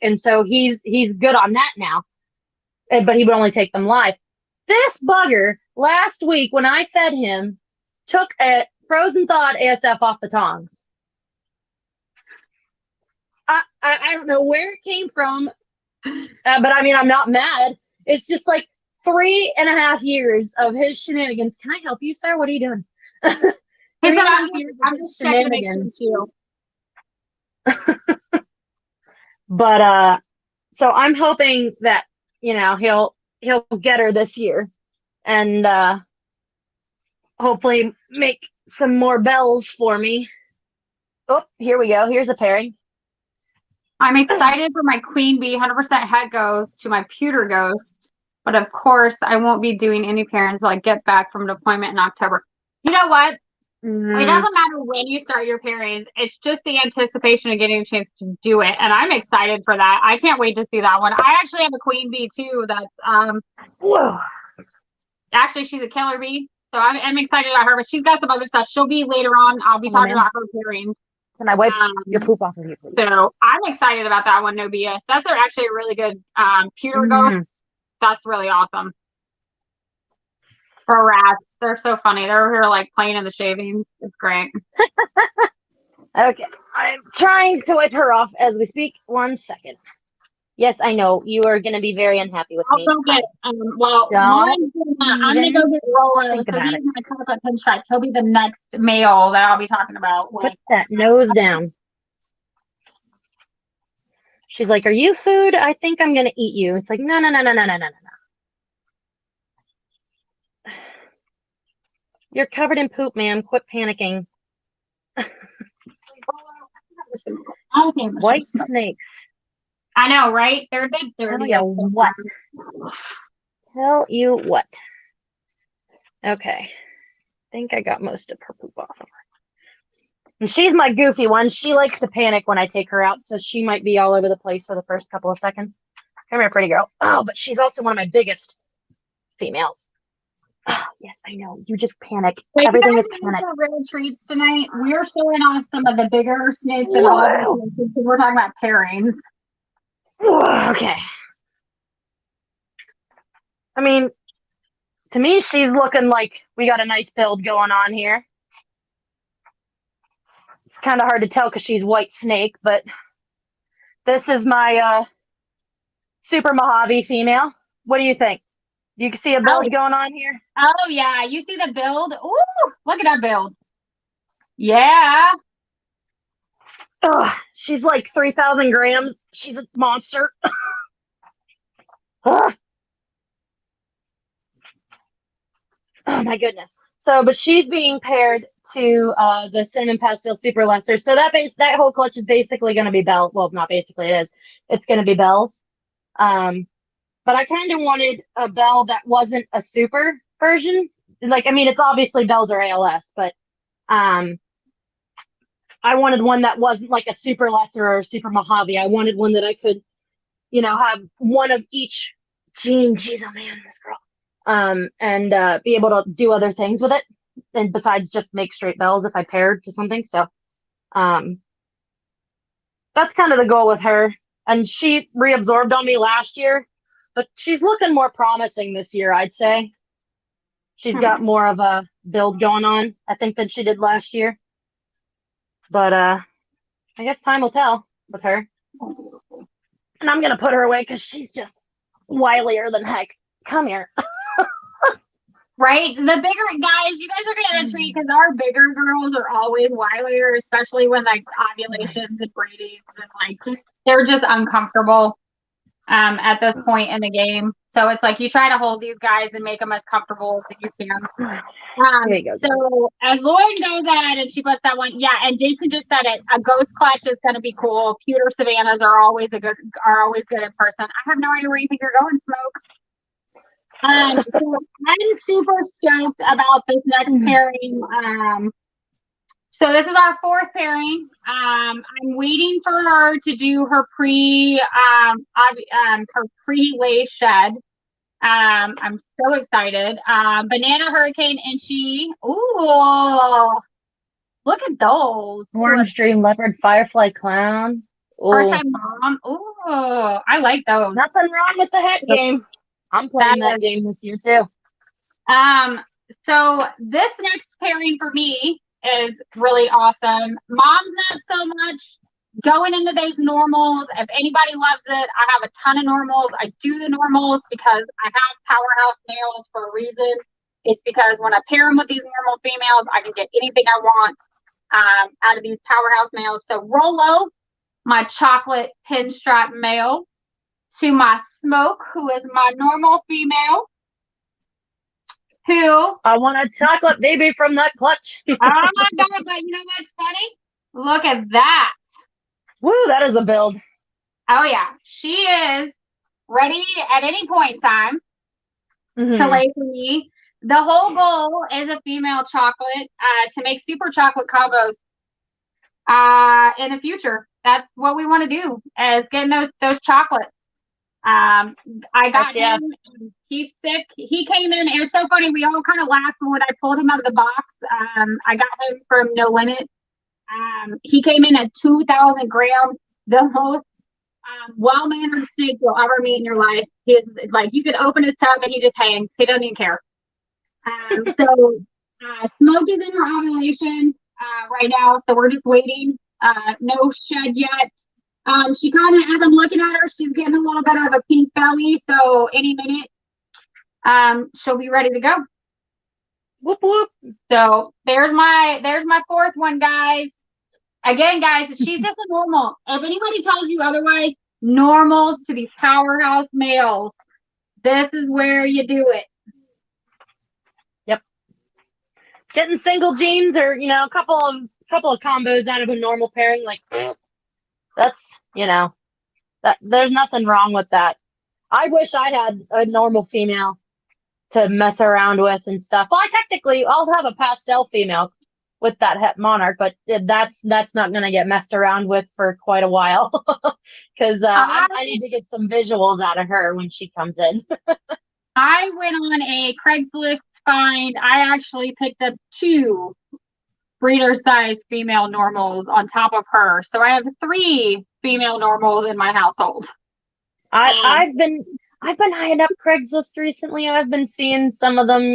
and so he's good on that now, but he would only take them live. This bugger last week when I fed him took a frozen thawed ASF off the tongs. I don't know where it came from, but I mean, I'm not mad. It's just like 3.5 years of his shenanigans. Can I help you, sir? What are you doing? 3.5 years of his shenanigans. But so I'm hoping that he'll get her this year, and hopefully make some more bells for me. Oh, here we go. Here's a pairing. I'm excited for my queen bee. 100% head goes to my pewter ghost. But of course, I won't be doing any pairings until I get back from deployment in October. You know what? It doesn't matter when you start your pairings. It's just the anticipation of getting a chance to do it. And I'm excited for that. I can't wait to see that one. I actually have a queen bee too. That's actually she's a killer bee. So I'm excited about her, but she's got some other stuff. She'll be later on. I'll be talking about her pairings. Can I wipe your poop off of you, please? So I'm excited about that one, no BS. That's actually a really good pewter ghost. That's really awesome. For rats, they're so funny. They're here like playing in the shavings. It's great. Okay, I'm trying to wipe her off as we speak. 1 second. Yes, I know you are going to be very unhappy with I'll me. go get. Well, Don't Lauren's I'm gonna go get Rolo. think So about he's it. my chocolate pinstripe. He'll be the next male that I'll be talking about. Put that nose down. She's like, "Are you food? I think I'm going to eat you." It's like, no, no, no, no, no, no, no, no. You're covered in poop, ma'am. Quit panicking. White snakes. I know, right? They're a bit dirty. Tell you what. Tell you what. Okay. I think I got most of her poop off of her. And she's my goofy one. She likes to panic when I take her out, so she might be all over the place for the first couple of seconds. Come here, pretty girl. Oh, but she's also one of my biggest females. Oh, yes, I know. You just panic. Wait, Everything is panic. panic. Real treats tonight. We're showing off some of the bigger snakes and all of them. We're talking about pairings. Okay. I mean, to me, she's looking like we got a nice build going on here. It's kind of hard to tell because she's white snake, but this is my super Mojave female. What do you think? You can see a build going on here? Oh, yeah. You see the build? Ooh, look at that build. Yeah. Ugh, she's like 3,000 grams. She's a monster. Oh, my goodness. So, but she's being paired to the Cinnamon Pastel Super Lesser. So that whole clutch is basically going to be Belle. Well, not basically, it is. It's going to be Belle's. But I kind of wanted a Belle that wasn't a super version. Like, I mean, it's obviously Belle's or ALS, but I wanted one that wasn't like a super lesser or super Mojave. I wanted one that I could, have one of each gene. Jeez, oh man, this girl. And be able to do other things with it. And besides just make straight Bells if I paired to something. So that's kind of the goal with her. And she reabsorbed on me last year. But she's looking more promising this year, I'd say. She's got more of a build going on, I think, than she did last year. But I guess time will tell with her. And I'm going to put her away because she's just wilier than heck. Come here. Right? The bigger guys, you guys are going to treat because our bigger girls are always wilier, especially when like ovulations and breedings and like they're just uncomfortable. At this point in the game. So it's like you try to hold these guys and make them as comfortable as you can. There you go. So as Lauren knows that and she puts that one, yeah, and Jason just said it, a ghost clutch is gonna be cool. Pewter Savannahs are always good in person. I have no idea where you think you're going, Smoke. So I'm super stoked about this next pairing. So this is our fourth pairing. I'm waiting for her to do her pre-lay shed. I'm so excited. Banana Hurricane Inchy. Ooh, look at those. Orange Dream Leopard Firefly Clown. First time mom. Ooh, I like those. Nothing wrong with the head game. I'm playing that game this year too. So this next pairing for me is really awesome. Mom's not so much. Going into those normals, if anybody loves it, I have a ton of normals. I do the normals because I have powerhouse males for a reason. It's because when I pair them with these normal females, I can get anything I want out of these powerhouse males. So Rolo, my chocolate pinstripe male, to my Smoke, who is my normal female, who I want a chocolate baby from that clutch. oh my god, but you know what's funny? Look at that. Woo, that is a build. Oh yeah. She is ready at any point in time to lay for me. The whole goal is a female chocolate to make super chocolate combos in the future. That's what we want to do, is getting those chocolates. I got him. He's sick. He came in. It was so funny. We all kind of laughed when I pulled him out of the box. I got him from No Limit. He came in at 2,000 grams, the most well-mannered snake you'll ever meet in your life. He is like, you could open his tub and he just hangs. He doesn't even care. Smoke is in her ovulation right now, so we're just waiting. No shed yet. She kind of, as I'm looking at her, she's getting a little bit of a pink belly, so any minute, she'll be ready to go. Whoop whoop. So there's my fourth one, guys. Again, guys, she's just a normal. If anybody tells you otherwise, normals to these powerhouse males, this is where you do it. Yep. Getting single genes or a couple of combos out of a normal pairing, like that's that there's nothing wrong with that. I wish I had a normal female to mess around with and stuff. Well, I'll have a pastel female with that het monarch, but that's not going to get messed around with for quite a while because I need to get some visuals out of her when she comes in. I went on a Craigslist find. I actually picked up 2 breeder size female normals on top of her, so I have 3 female normals in my household. I've been eyeing up Craigslist recently. I've been seeing some of them,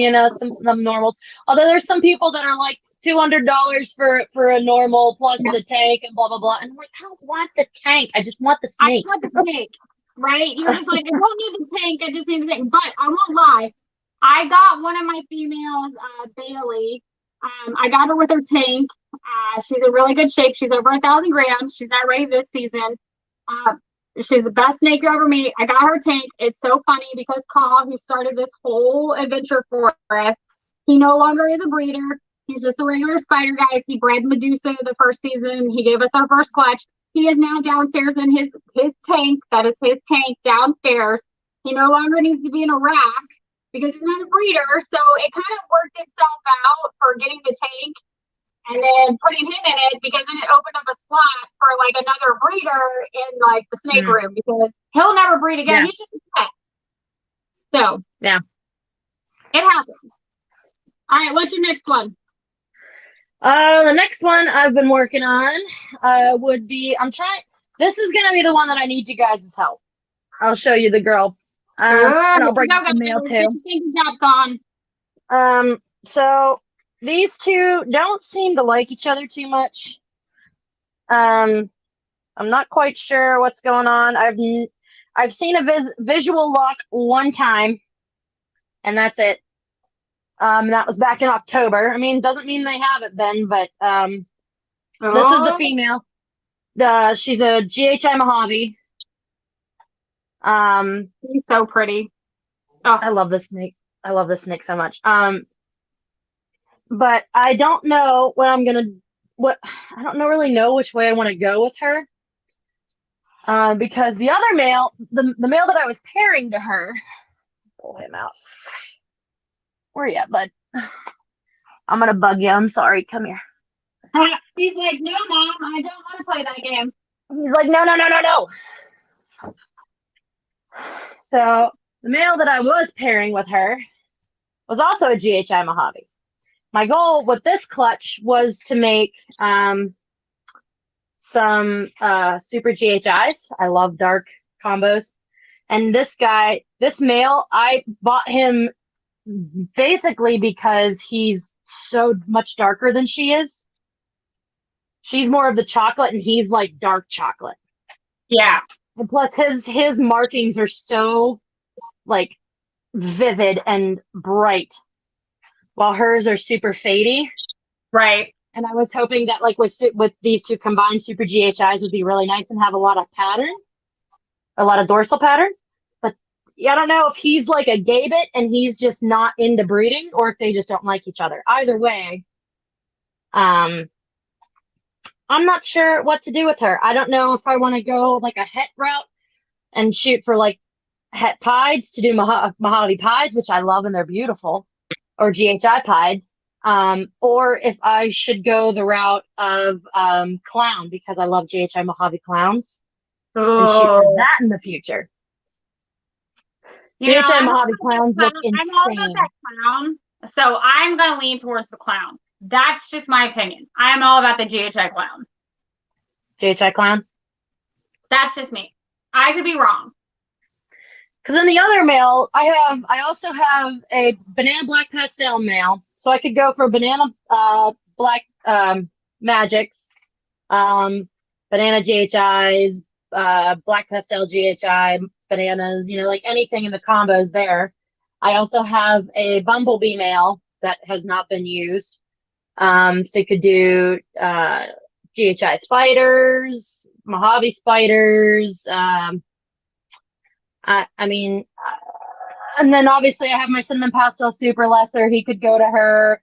some normals. Although there's some people that are like $200 for a normal plus the tank and blah blah blah. And I'm like, I don't want the tank. I just want the snake. I want the snake, right? You're just like, I don't need the tank. I just need the tank. But I won't lie. I got one of my females, Bailey. I got her with her tank. She's in really good shape. She's over 1,000 grams. She's not ready this season. She's the best snake you ever meet. I got her tank. It's so funny because Kaw, who started this whole adventure for us, he no longer is a breeder. He's just a regular spider, guys. He bred Medusa the first season. He gave us our first clutch. He is now downstairs in his tank. That is his tank downstairs. He no longer needs to be in a rack because he's not a breeder. So it kind of worked itself out for getting the tank and then putting him in it because then it opened up a slot for like another breeder in like the snake room because he'll never breed again. Yeah. He's just a pet. So yeah, it happens. All right, what's your next one? The next one I've been working on would be this is gonna be the one that I need you guys' help. I'll show you the girl. And I'll bring up the male too. So these two don't seem to like each other too much. I'm not quite sure what's going on. I've seen a visual lock one time, and that's it. That was back in October. I mean, doesn't mean they haven't been, but this is the female. She's a GHI Mojave. She's so pretty. Oh, I love this snake. I love this snake so much. But I don't know I don't really know which way I want to go with her. Because the other male, the male that I was pairing to her, pull him out. Where you at, bud? I'm gonna bug you. I'm sorry. Come here. He's like, no, Mom, I don't want to play that game. He's like, no. So the male that I was pairing with her was also a GHI Mojave. My goal with this clutch was to make some super GHIs. I love dark combos. And this male, I bought him basically because he's so much darker than she is. She's more of the chocolate and he's like dark chocolate. Yeah. And plus his markings are so like vivid and bright, while hers are super fadey. Right. And I was hoping that like with these two combined super GHIs would be really nice and have a lot of pattern, a lot of dorsal pattern. But yeah, I don't know if he's like a gaybit and he's just not into breeding or if they just don't like each other. Either way, I'm not sure what to do with her. I don't know if I want to go like a het route and shoot for like het pieds to do Mojave pieds, which I love and they're beautiful, or GHI pieds, or if I should go the route of clown because I love GHI Mojave clowns and shoot for that in the future. GHI Mojave clowns look insane. I'm all about that clown, so I'm gonna lean towards the clown. That's just my opinion. I am all about the GHI clown. GHI clown? That's just me. I could be wrong. Because in the other male, I also have a banana black pastel male, so I could go for banana black magics, banana GHIs, black pastel GHI bananas, like anything in the combos there. I also have a bumblebee male that has not been used. So you could do GHI spiders, Mojave spiders. I mean, and then obviously I have my cinnamon pastel super lesser. He could go to her.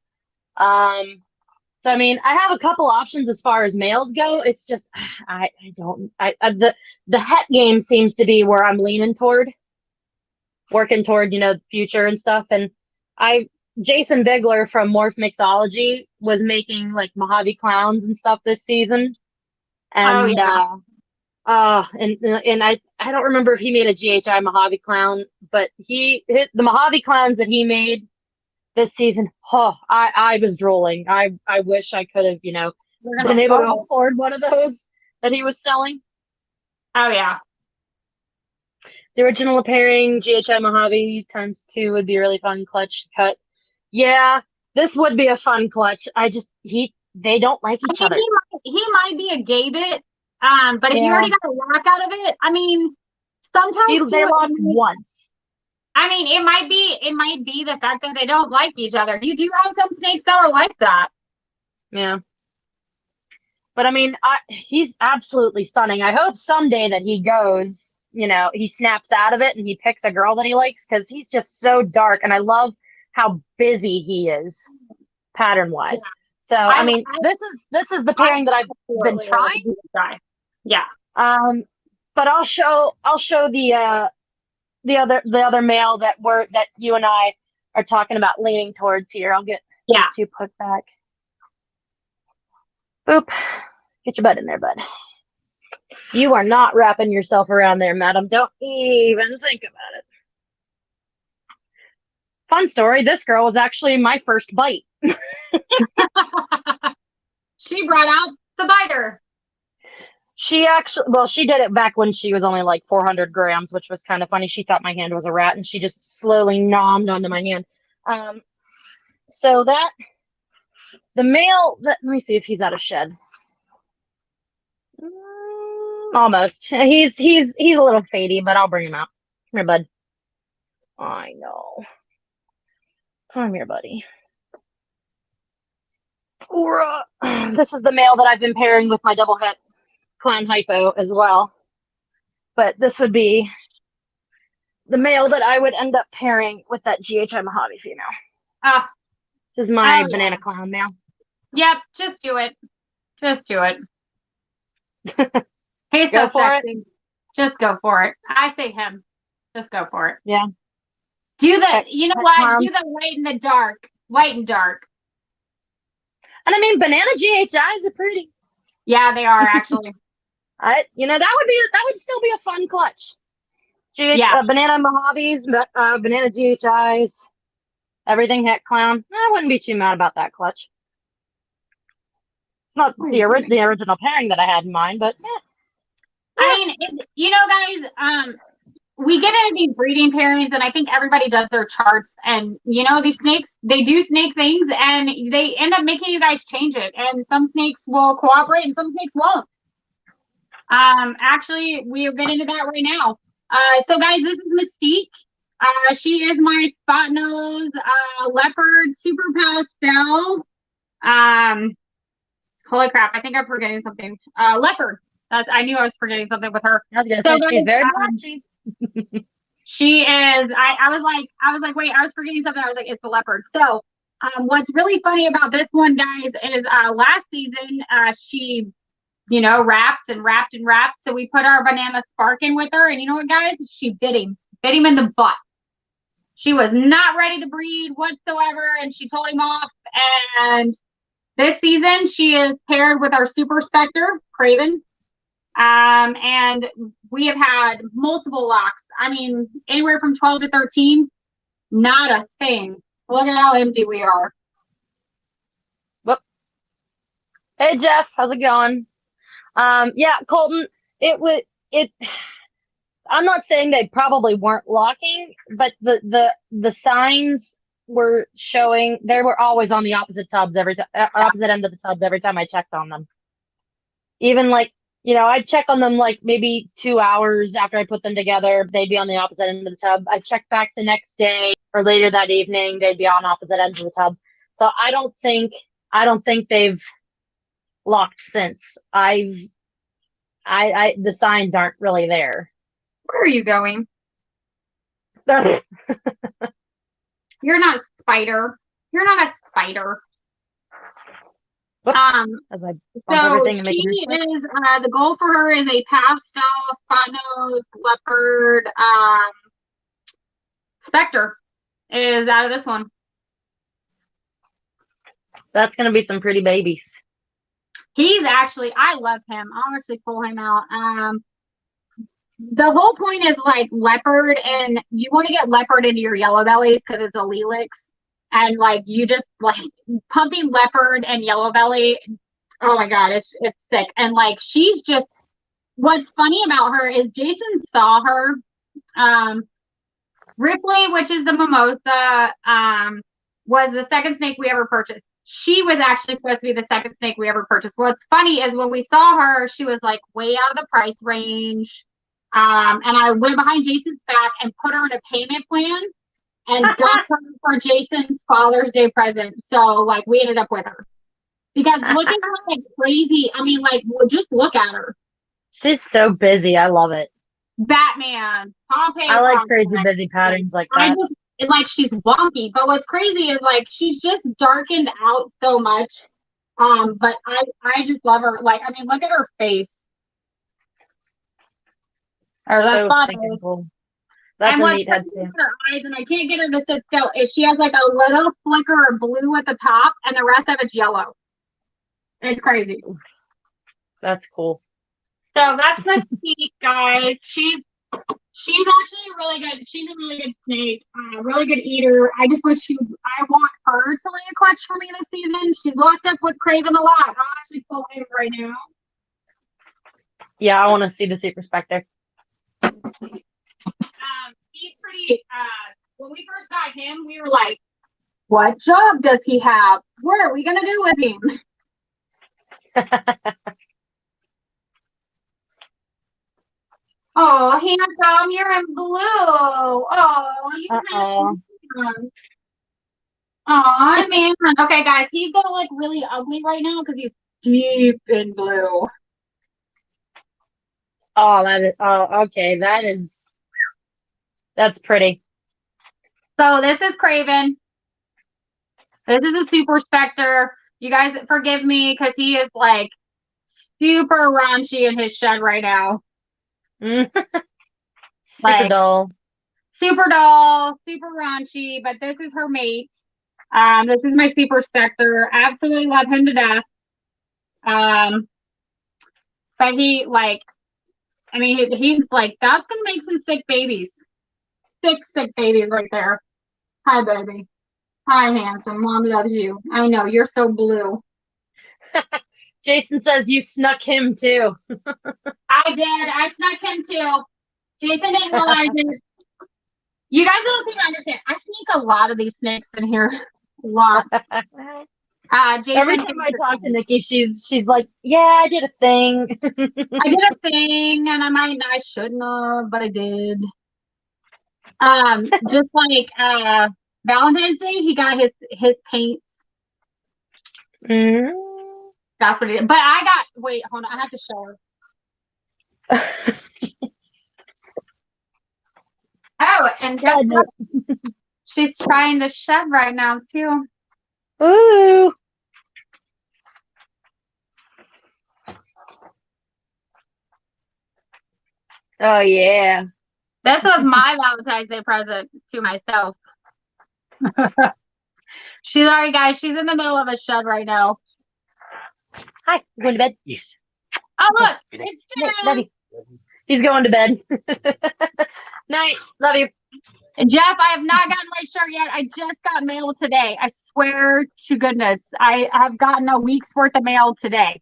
So I mean, I have a couple options as far as males go. It's just I don't the het game seems to be where I'm leaning toward, working toward, future and stuff. And Jason Bigler from Morph Mixology was making like Mojave clowns and stuff this season. And yeah. and I don't remember if he made a GHI Mojave clown, but the Mojave clowns that he made this season, I was drooling. I wish I could have, been able to afford one of those that he was selling. Oh yeah. The original pairing GHI Mojave ×2 would be a really fun clutch cut. Yeah, this would be a fun clutch. They don't like each other. He might be a gay bit. But if you already got a lack out of it, I mean, sometimes they lost once. I mean, it might be the fact that they don't like each other. You do have some snakes that are like that. Yeah. But I mean, he's absolutely stunning. I hope someday that he goes, he snaps out of it and he picks a girl that he likes, because he's just so dark, and I love how busy he is pattern wise. Yeah. So I mean, this is the pairing that I've been trying. Yeah. But I'll show the other male that you and I are talking about leaning towards here. I'll get these two put back. Boop. Get your butt in there, bud. You are not wrapping yourself around there, madam. Don't even think about it. Fun story. This girl was actually my first bite. She brought out the biter. She did it back when she was only like 400 grams, which was kind of funny. She thought my hand was a rat, and she just slowly nommed onto my hand. So the male, let me see if he's out of shed. Almost. He's a little fadey, but I'll bring him out. Come here, bud. I know. Come here, buddy. This is the male that I've been pairing with my double het clown hypo as well. But this would be the male that I would end up pairing with that GHI Mojave female. This is my banana clown male. Yep, just do it. Just do it. He's so sexy. Just go for it. I say him. Just go for it. Yeah. You know what? Do the white and the dark. White and dark. And I mean, banana GHIs are pretty. Yeah, they are actually. That would still be a fun clutch. Banana Mojaves, banana GHIs, everything het clown. I wouldn't be too mad about that clutch. It's not the original pairing that I had in mind, but yeah. I mean, guys, we get into these breeding pairings, and I think everybody does their charts, and these snakes, they do snake things, and they end up making you guys change it, and some snakes will cooperate and some snakes won't. Actually, we'll get into that right now. So guys, this is Mystique. She is my spot nose leopard super pastel. Holy crap, I think I'm forgetting something. Leopard. I knew I was forgetting something with her. She's very blotchy. She is. I was like, wait, I was forgetting something. I was like, it's the leopard. So, what's really funny about this one, guys, is last season she, wrapped and wrapped and wrapped. So we put our banana spark in with her, and you know what, guys? She bit him in the butt. She was not ready to breed whatsoever, and she told him off. And this season, she is paired with our Super Spectre, Craven. And we have had multiple locks. I mean, anywhere from 12 to 13, not a thing. Look at how empty we are. Whoop. Hey, Jeff, how's it going? Yeah, Colton, I'm not saying they probably weren't locking, but the signs were showing they were always on the opposite tubs every time, opposite end of the tubs every time I checked on them. Even like, I'd check on them like maybe 2 hours after I put them together, they'd be on the opposite end of the tub. I'd check back the next day or later that evening, they'd be on opposite ends of the tub. So I don't think they've locked since. The signs aren't really there. Where are you going? Whoops, You're not a spider. You're not a spider. as I bump So everything and make she it is the goal for her is a pastel spot nose leopard specter is out of this one. That's gonna be some pretty babies. He's actually I love him. I'll actually pull him out. The whole point is like leopard, and you want to get leopard into your yellow bellies because it's a lelix, and like you just like pumping leopard and yellow belly. Oh my god, it's sick. And like she's just what's funny about her is Jason saw her. Ripley, which is the mimosa, was the second snake we ever purchased. She was actually supposed to be the second snake we ever purchased. What's funny is when we saw her, she was like way out of the price range. And I went behind Jason's back and put her in a payment plan and got her for Jason's Father's Day present. So like we ended up with her. Because look at her like crazy. I mean, like just look at her. She's so busy. I love it. Batman, Pompeii. I like crazy busy patterns like I that. just like she's wonky, but what's crazy is like she's just darkened out so much. But I just love her. Like, I mean, look at her face. Or that's So fine. stinking cool. That's And a what's neat head crazy too. with her eyes, and I can't get her to sit still, is she has like a little flicker of blue at the top, and the rest of it's yellow. It's crazy. That's cool. So that's the snake, guys. She's actually really good. She's a really good snake, really good eater. I just wish I want her to lay a clutch for me this season. She's locked up with Craven a lot. I'll actually pull him right now. Yeah, I want to see the Super Spectre. He's pretty, when we first got him, we were like, what job does he have? What are we going to do with him? Oh, handsome, you're in blue. Oh, you handsome. Oh, man. Okay, guys, he's gonna look really ugly right now because he's deep in blue. Okay, that's pretty. So this is Craven. This is a Super Spectre. You guys forgive me because he is like super raunchy in his shed right now. Super dull. Super dull, super raunchy, but this is her mate. This is my Super Spectre. Absolutely love him to death. But he like, I mean, he's like, that's gonna make some sick babies. Sick babies right there. Hi, baby. Hi, handsome. Mom loves you. I know, you're so blue. Jason says you snuck him too. I did. I snuck him too. Jason didn't realize it. You guys don't seem to understand. I sneak a lot of these snakes in here. A lot. Jason, Every time I talk to Nikki, she's like, "Yeah, I did a thing." I did a thing, and I shouldn't have, but I did. Just like Valentine's Day, he got his paints. That's what he did. But I got. Wait, hold on. I have to show her. Oh, and guess what? She's trying to shed right now too. Ooh. Oh yeah. This was my Valentine's Day present to myself. She's alright, guys. She's in the middle of a shed right now. Hi, you going to bed? Yes. Oh look, it's Love Tim. you. He's going to bed. Night. Love you. Jeff, I have not gotten my shirt yet. I just got mail today. I swear to goodness, I have gotten a week's worth of mail today.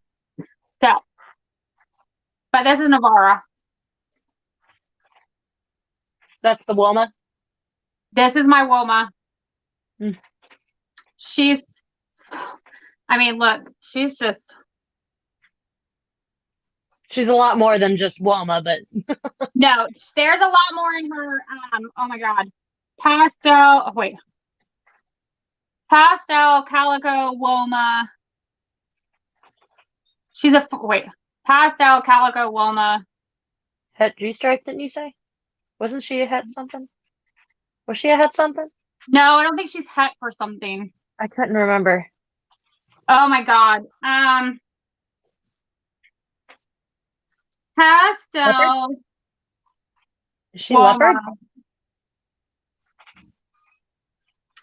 So, but this is Navarra. That's the Woma. This is my Woma. Mm. She's, I mean, look, she's just, She's a lot more than just Woma, but no, there's a lot more in her. Oh my God. Pastel, oh, wait. Pastel Calico Woma. She's a, wait. Pastel Calico Woma. Het G-stripe, didn't you say? Wasn't she a het something? Was she a het something? No, I don't think she's het for something. I couldn't remember. Oh my God. Pastel. Leopard? Is she leopard?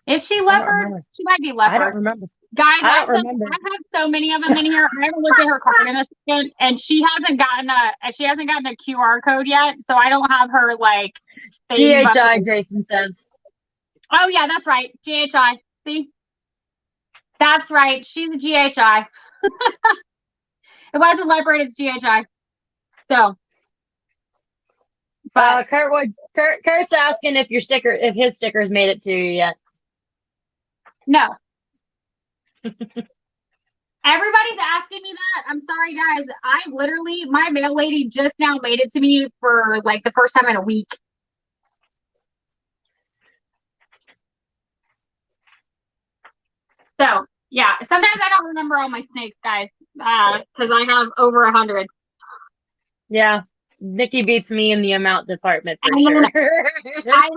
Is she I don't leopard? remember. She might be I leopard. don't remember. Guys, I I don't remember. have so many of them in here. I haven't looked at her card in a second, and she hasn't gotten a QR code yet, so I don't have her like thing, but- GHI, Jason says. Oh yeah, that's right. GHI. See? That's right. She's a GHI. It wasn't leopard, it's GHI. So but Kurt's asking if his stickers made it to you yet. no. Everybody's asking me that. I'm sorry, guys. My mail lady just now made it to me for like the first time in a week. So, yeah. Sometimes I don't remember all my snakes, guys, because I have over 100. Yeah. Nikki beats me in the amount department for And then sure. I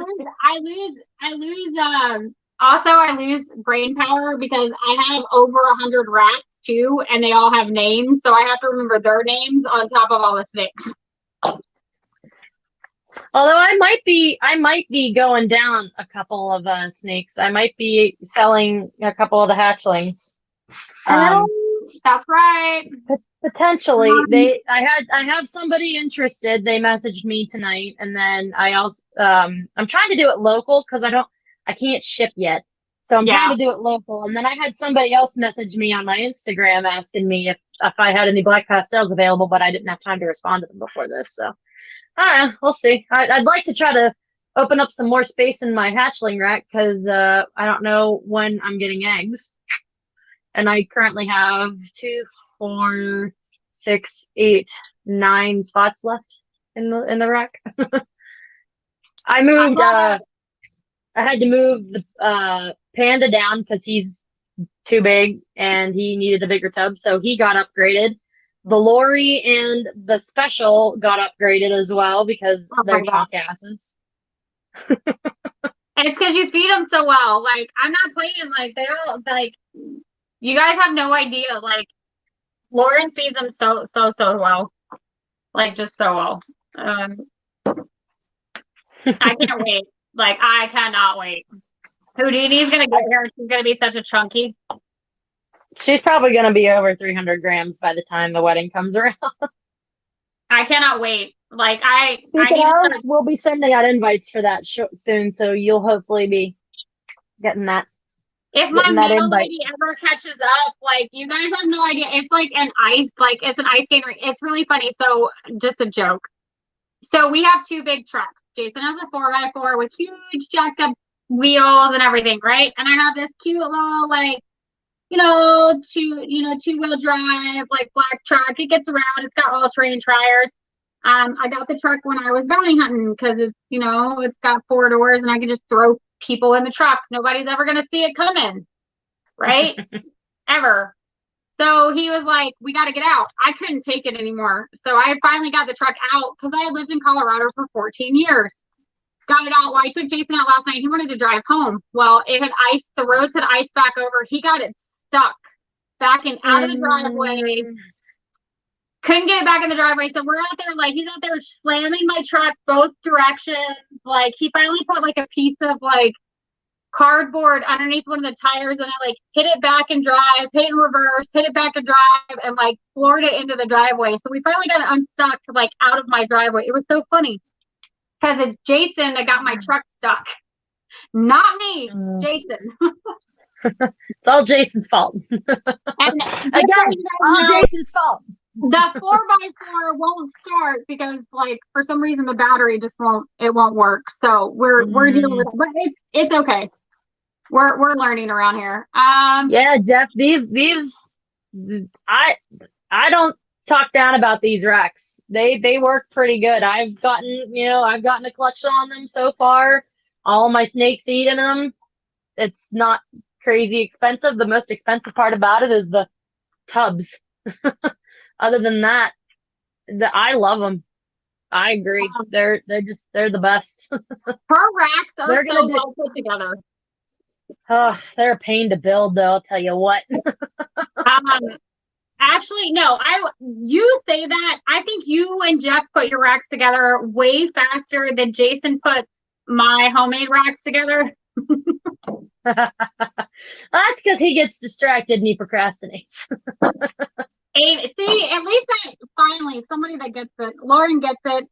lose brain power because I have over 100 rats too, and they all have names, so I have to remember their names on top of all the snakes. Although I might be going down a couple of snakes. I might be selling a couple of the hatchlings. That's right. Potentially, I have somebody interested. They messaged me tonight, and then I also I'm trying to do it local because I can't ship yet. So I'm trying to do it local. And then I had somebody else message me on my Instagram asking me if I had any black pastels available, but I didn't have time to respond to them before this. So I don't know, we'll see. I'd like to try to open up some more space in my hatchling rack because I don't know when I'm getting eggs. And I currently have 2, 4, 6, 8, 9 spots left in the rack. I moved. I had to move the Panda down because he's too big and he needed a bigger tub, so he got upgraded. The Lori and the Special got upgraded as well because they're chalk asses. And it's because you feed them so well. Like, I'm not playing. Like, they all like. You guys have no idea. Like, Lauren feeds them so well. Like, just so well. I can't wait. Like, I cannot wait. Houdini's gonna get here. She's gonna be such a chunky. She's probably gonna be over 300 grams by the time the wedding comes around. I cannot wait. Like, we'll be sending out invites for that soon, so you'll hopefully be getting that. If my mail lady ever catches up, like, you guys have no idea. It's like it's an ice skating rink. It's really funny. So, just a joke. So we have 2 big trucks. Jason has a 4x4 with huge jacked up wheels and everything, right? And I have this cute little, like, 2-wheel drive, like, black truck. It gets around. It's got all-terrain tires. I got the truck when I was bounty hunting because it's got 4 doors and I can just throw people in the truck. Nobody's ever gonna see it coming, right? Ever. So he was like, we got to get out. I couldn't take it anymore. So I finally got the truck out because I had lived in Colorado for 14 years. Got it out. Well, I took Jason out last night. He wanted to drive home. Well, it had ice. The roads had ice back over. He got it stuck back and out of the driveway. Couldn't get it back in the driveway. So we're out there, like, he's out there slamming my truck both directions. Like, he finally put, like, a piece of, like, cardboard underneath one of the tires, and I, like, hit it back and drive, hit it in reverse, hit it back and drive, and, like, floored it into the driveway. So we finally got it unstuck, like, out of my driveway. It was so funny because it's Jason that got my truck stuck, not me. Jason. It's all Jason's fault. And again, all Jason's fault. The 4x4 won't start because, like, for some reason the battery just won't work. So we're dealing with it, but it's okay. We're learning around here. Yeah, Jeff, I don't talk down about these racks. They work pretty good. I've gotten a clutch on them so far. All my snakes eat in them. It's not crazy expensive. The most expensive part about it is the tubs. Other than that, I love them. I agree. They're the best. Her racks are They're so gonna do- well put together. Oh, they're a pain to build, though. I'll tell you what. Actually, no. You say that. I think you and Jeff put your racks together way faster than Jason put my homemade racks together. That's because he gets distracted and he procrastinates. See, at least finally somebody that gets it. Lauren gets it.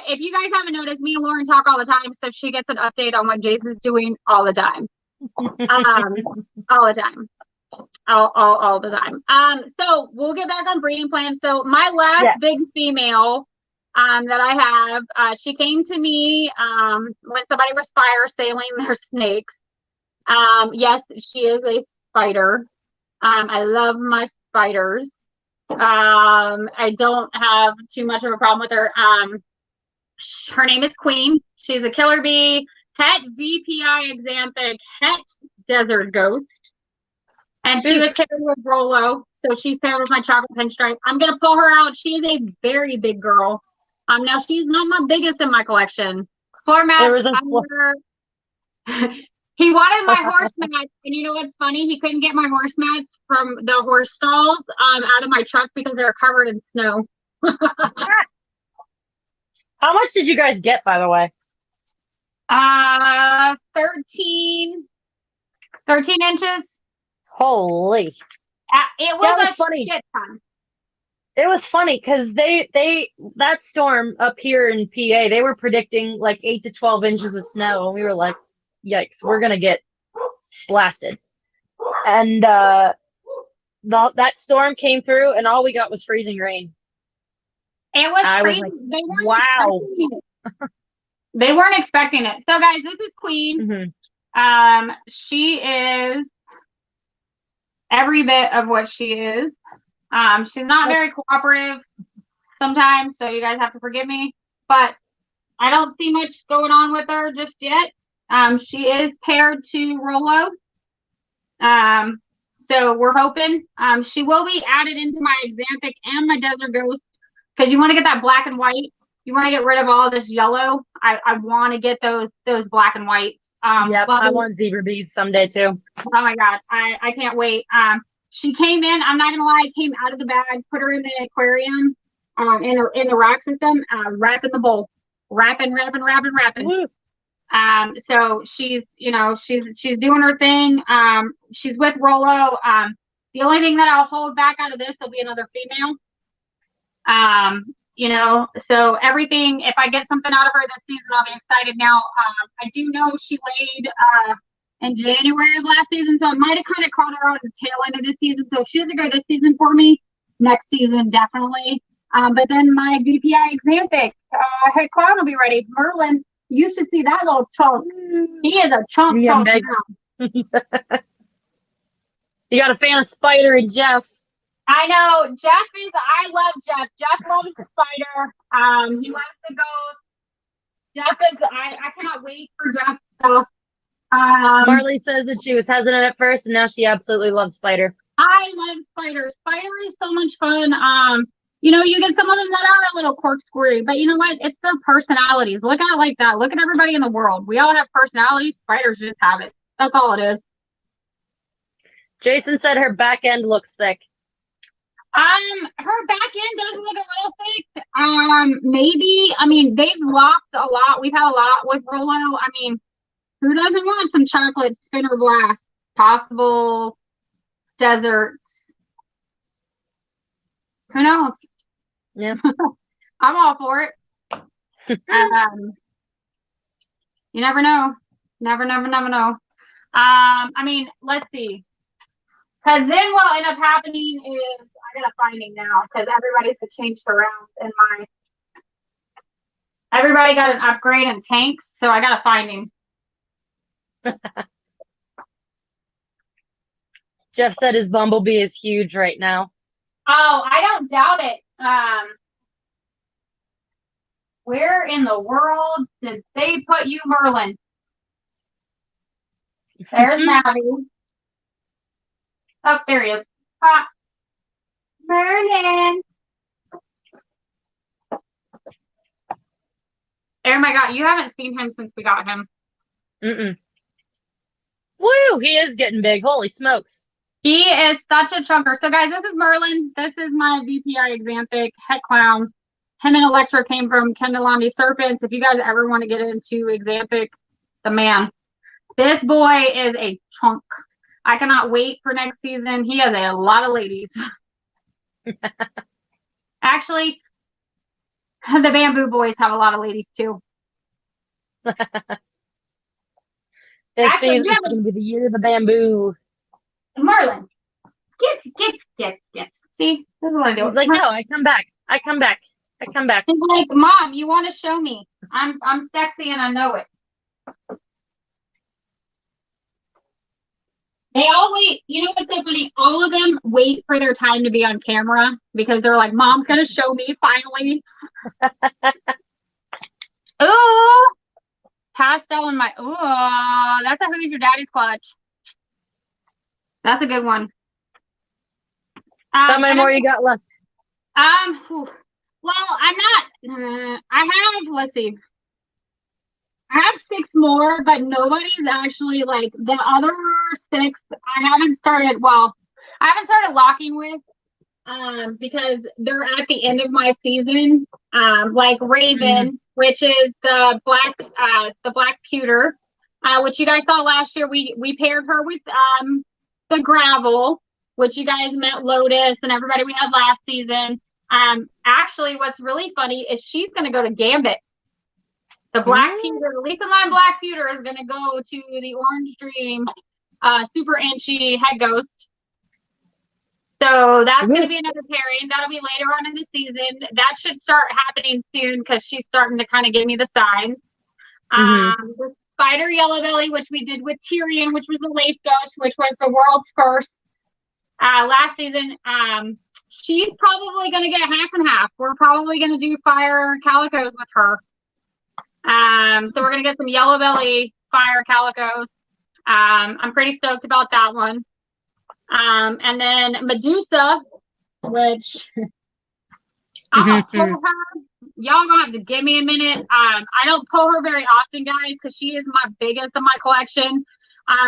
If you guys haven't noticed, me and Lauren talk all the time, so she gets an update on what Jason's doing all the time. All the time. All the time. So we'll get back on breeding plans. So my last big female that I have, she came to me when somebody was fire sailing their snakes. Yes, she is a spider. I love my spiders. I don't have too much of a problem with her. Her name is Queen. She's a killer bee, het VPI exanthic, het desert ghost. And she was paired with Rolo. So she's paired with my chocolate pinstripe. I'm going to pull her out. She is a very big girl. Now she's not my biggest in my collection. Floor mat. He wanted my horse mats, and you know what's funny? He couldn't get my horse mats from the horse stalls out of my truck because they're covered in snow. How much did you guys get, by the way? 13 inches. Holy! It was funny. Shit ton. It was funny because that storm up here in PA, they were predicting like 8 to 12 inches of snow, and we were like, yikes, we're gonna get blasted. And that storm came through, and all we got was freezing rain. It was crazy. Was like, wow. They weren't expecting it. So guys, this is Queen. Mm-hmm. She is every bit of what she is. She's not very cooperative sometimes, so you guys have to forgive me, but I don't see much going on with her just yet. She is paired to Rolo. So we're hoping she will be added into my Exanthic and my Desert Ghost, because you want to get that black and white. You want to get rid of all this yellow. I want to get those black and whites. Yep, I want zebra bees someday too. Oh my God, I can't wait. She came in, I'm not gonna lie, came out of the bag, put her in the aquarium, in the rack system, wrapping the bowl. Wrapping. So she's doing her thing. She's with Rolo. The only thing that I'll hold back out of this will be another female. So everything, if I get something out of her this season, I'll be excited. Now, I do know she laid in January of last season, so it might have kind of caught her on the tail end of this season. So if she doesn't go this season for me, next season definitely. But then my DPI Exanthic head clown will be ready. Merlin, you should see that little chunk. He is a chunk. You got a fan of Spider and Jeff. I know. I love Jeff. Jeff loves the spider. He loves the ghost. Jeff is, I cannot wait for Jeff's stuff. Marley says that she was hesitant at first, and now she absolutely loves Spider. I love Spider. Spider is so much fun. You get some of them that are a little corkscrewy, but you know what? It's their personalities. Look at it like that. Look at everybody in the world. We all have personalities. Spiders just have it. That's all it is. Jason said her back end looks thick. Her back end does look a little thick. Maybe. I mean, they've locked a lot. We've had a lot with Rolo. I mean, who doesn't want some chocolate spinner blast? Possible deserts. Who knows? Yeah. I'm all for it. You never know. Never know. I mean, let's see. Because then what'll end up happening is I gotta find him now because everybody's changed around in my. Everybody got an upgrade in tanks, so I gotta find him. Jeff said his bumblebee is huge right now. Oh, I don't doubt it. Where in the world did they put you, Merlin? There's Maddie. Oh, there he is. Ah, Merlin. Oh my God, you haven't seen him since we got him. Mm-mm. Woo! He is getting big. Holy smokes! He is such a chunker. So, guys, this is Merlin. This is my VPI Exanthic het clown. Him and Electra came from Kendalandi Serpents. If you guys ever want to get into Exanthic, the man. This boy is a chunk. I cannot wait for next season. He has a lot of ladies. Actually, the Bamboo Boys have a lot of ladies too. Actually, it's going to be the year of the bamboo. Merlin, get. See, this is what I do. He's like, no, I come back. He's like, Mom, you want to show me? I'm sexy and I know it. They all wait. You know what's so funny? All of them wait for their time to be on camera because they're like, Mom's gonna show me finally. Oh, pastel in my. Oh, that's a Who's Your Daddy's clutch. That's a good one. How many more you got left? Well, I'm not. I have. Let's see. I have 6 more, but nobody's actually like the other 6. I haven't started. Well, I haven't started locking with, because they're at the end of my season. Like Raven, which is the black pewter, which you guys saw last year. We paired her with the gravel, which you guys met Lotus and everybody we had last season. Actually, what's really funny is she's going to go to Gambit. The black pewter, the Lisa Line black pewter is going to go to the Orange Dream Super Inchy Head Ghost. So that's going to be another pairing. That'll be later on in the season. That should start happening soon because she's starting to kind of give me the signs. The Spider Yellow Belly, which we did with Tyrion, which was a lace ghost, which was the world's first last season. She's probably going to get half and half. We're probably going to do fire calicos with her. So we're going to get some Yellow Belly fire calicos. I'm pretty stoked about that one. And then Medusa, which I'm going to pull her. Y'all going to have to give me a minute. I don't pull her very often, guys, because she is my biggest of my collection.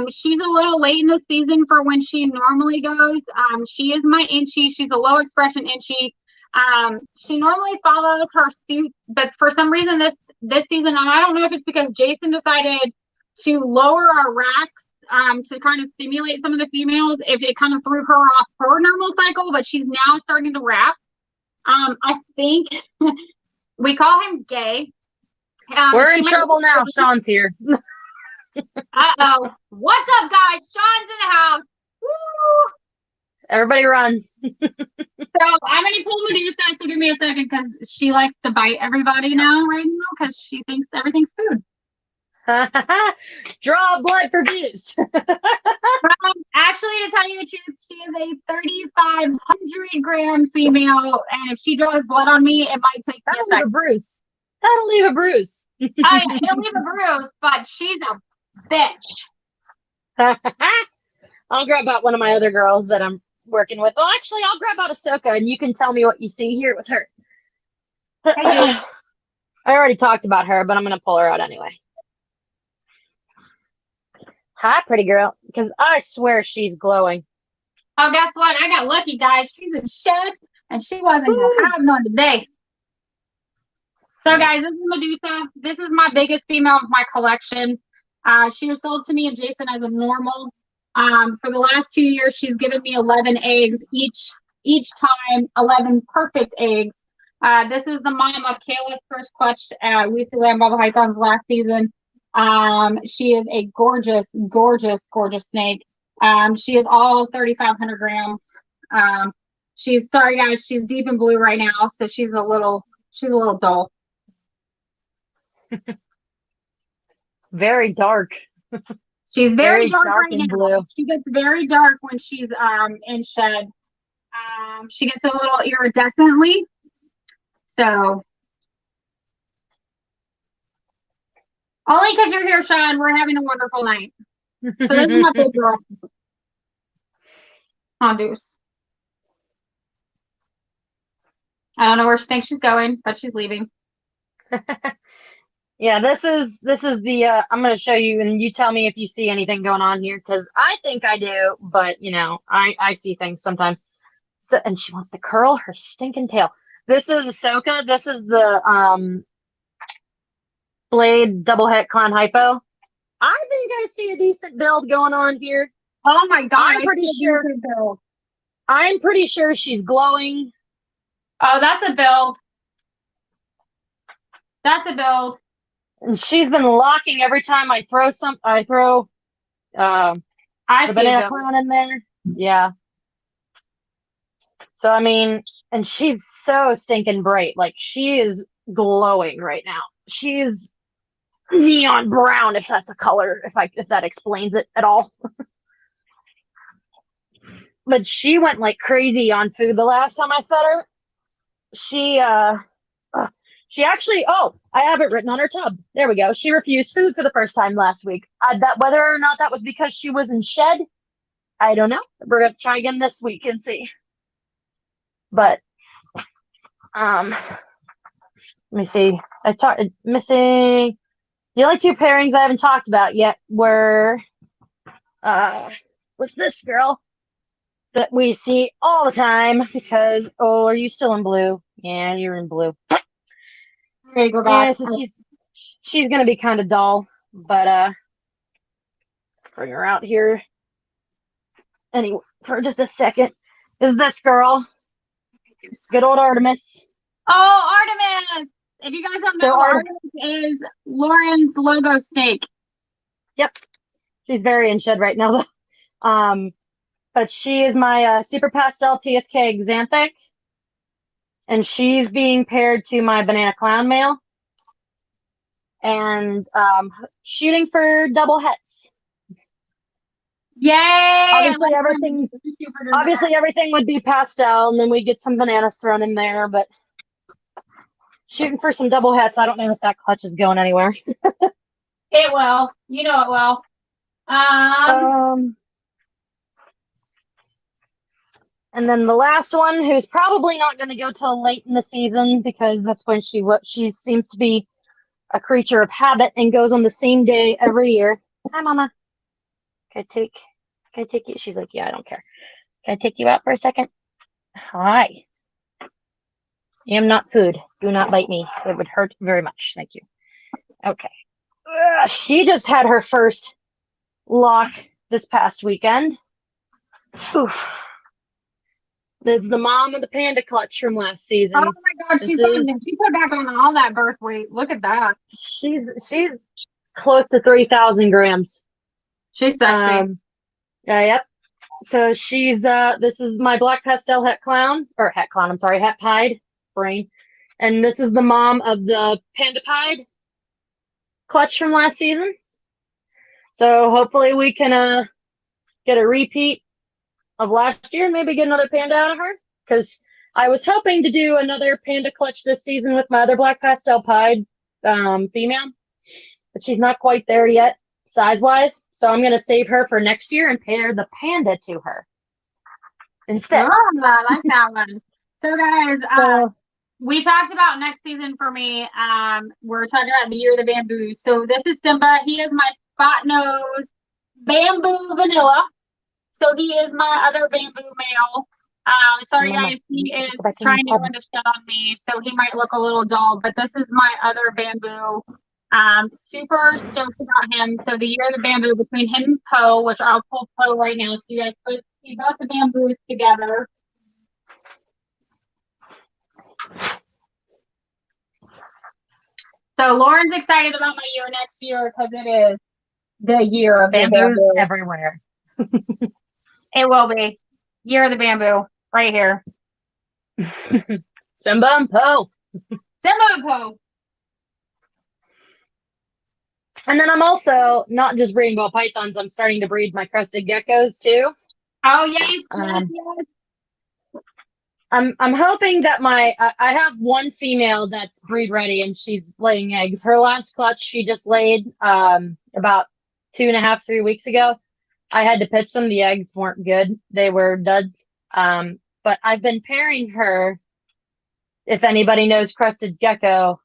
She's a little late in the season for when she normally goes. She is my Inchy. She's a low expression Inchy. She normally follows her suit, but for some reason this season, and I don't know if it's because Jason decided to lower our racks to kind of stimulate some of the females, if it kind of threw her off her normal cycle, but she's now starting to wrap. I think we call him Gay. We're in trouble now. Sean's here. Uh-oh. What's up, guys? Sean's in the house. Woo! Everybody run. So I'm going to pull Medusa, so give me a second, because she likes to bite everybody right now, because she thinks everything's food. Draw blood for views. Actually, to tell you the truth, she is a 3,500 gram female, and if she draws blood on me, it might take me a second. That'll leave a bruise. Oh, yeah, it'll leave a bruise, but she's a bitch. I'll grab out one of my other girls that I'm working with. Well, actually, I'll grab out Ahsoka, and you can tell me what you see here with her. I already talked about her, but I'm going to pull her out anyway. Hi, pretty girl, because I swear she's glowing. Oh, guess what? I got lucky, guys. She's in shed, and she wasn't having none today. So, guys, this is Medusa. This is my biggest female of my collection. She was sold to me and Jason as a normal. For the last 2 years, she's given me 11 eggs each time, 11 perfect eggs. This is the mom of Kayla's first clutch at Lucy Lamb Bubble Pythons last season. She is a gorgeous, gorgeous, gorgeous snake. She is all 3,500 grams. She's sorry guys, she's deep in blue right now, so she's a little dull. Very dark. She's very dark right and now. blue. She gets very dark when she's in shed. She gets a little iridescently. So only because you're here, Sean, we're having a wonderful night. So this is my big girl. Oh, Deuce. I don't know where she thinks she's going, but she's leaving. Yeah, this is the I'm gonna show you and you tell me if you see anything going on here, because I think I do, but you know, I see things sometimes. So, and she wants to curl her stinking tail. This is Ahsoka. This is the blade double het clown hypo. I think I see a decent build going on here. Oh my god, I'm pretty sure. I'm pretty sure she's glowing. Oh, that's a build. That's a build. And she's been locking every time I throw I the see banana a build. clown in there. Yeah. So I mean, and she's so stinking bright. Like she is glowing right now. She's neon brown, if that's a color, if that explains it at all. But she went like crazy on food the last time I fed her. She actually, oh, I have it written on her tub. There we go. She refused food for the first time last week. That whether or not that was because she was in shed, I don't know. We're gonna try again this week and see. But let me see. Missing the only two pairings I haven't talked about yet were with this girl that we see all the time because, oh, are you still in blue? Yeah, you're in blue. Okay, go back. Yeah, so she's gonna be kind of dull, but bring her out here anyway for just a second. Is this girl? Good old Artemis. Oh, Artemis! If you guys don't know, So Artemis is Lauren's logo snake. Yep, she's very in shed right now though. But she is my Super Pastel TSK Xanthic, and she's being paired to my Banana Clown male, and shooting for double hets. Yay! Obviously, everything would be pastel, and then we get some bananas thrown in there. But shooting for some double hets. I don't know if that clutch is going anywhere. It will. You know it will. And then the last one, who's probably not going to go till late in the season because that's when she seems to be a creature of habit and goes on the same day every year. Hi, Mama. Can I take you? She's like, yeah, I don't care. Can I take you out for a second? Hi. I am not food. Do not bite me. It would hurt very much. Thank you. Okay. She just had her first lock this past weekend. Oof. It's the mom of the panda clutch from last season. Oh my god, she put back on all that birth weight. Look at that. She's close to 3,000 grams. She's sexy. Yep. So she's this is my black pastel het pied brain. And this is the mom of the panda pied clutch from last season. So hopefully we can get a repeat of last year, maybe get another panda out of her, because I was hoping to do another panda clutch this season with my other black pastel pied female, but she's not quite there yet size wise, so I'm going to save her for next year and pair the panda to her instead. Oh, I like that one. So guys, we talked about next season for me. We're talking about the year of the bamboo. So this is Simba. He is my spot nose bamboo vanilla. So he is my other bamboo male. Sorry guys, he is trying to go into shed on me, so he might look a little dull, but this is my other bamboo. Super stoked about him. So the year of the bamboo between him and Poe, which I'll pull Poe right now, so you guys see both the bamboos together. So Lauren's excited about my year next year because it is the year of the bamboo everywhere. It will be year of the bamboo right here. Simba and Poe. Simba and Poe. And then I'm also not just breeding ball pythons, I'm starting to breed my crested geckos too. Oh yes, Um, yes. I'm hoping that I have one female that's breed ready and she's laying eggs. Her last clutch she just laid about 2.5, 3 weeks ago. I had to pitch them. The eggs weren't good. They were duds. But I've been pairing her, if anybody knows crested gecko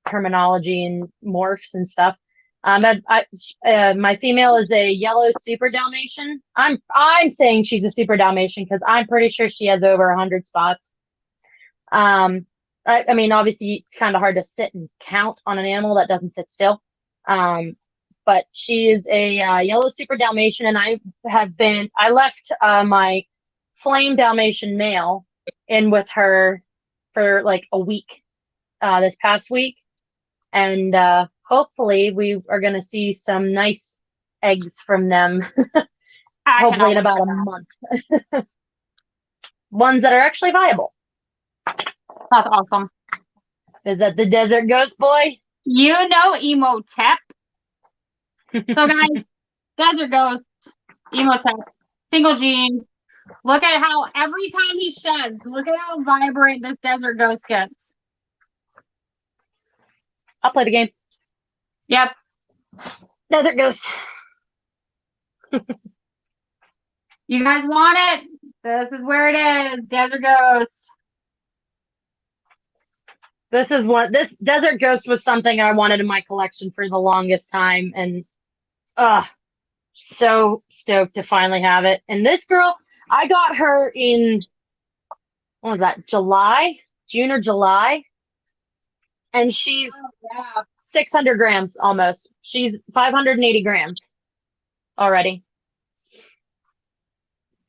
terminology and morphs and stuff. My female is a yellow super Dalmatian. I'm saying she's a super Dalmatian because I'm pretty sure she has over 100 spots. I mean, obviously it's kind of hard to sit and count on an animal that doesn't sit still. But she is a yellow super Dalmatian, and I left my flame Dalmatian male in with her for like a week this past week. And hopefully we are going to see some nice eggs from them, hopefully in about a month. Ones that are actually viable. That's awesome. Is that the desert ghost boy? You know Emotep. So guys, desert ghost, Emotep, single gene. Look at how every time he sheds, look at how vibrant this desert ghost gets. I'll play the game. Yep. Desert ghost. You guys want it? This is where it is. Desert ghost. This desert ghost was something I wanted in my collection for the longest time, and so stoked to finally have it. And this girl, I got her in, what was that, June or July? And she's 600 grams almost. She's 580 grams already.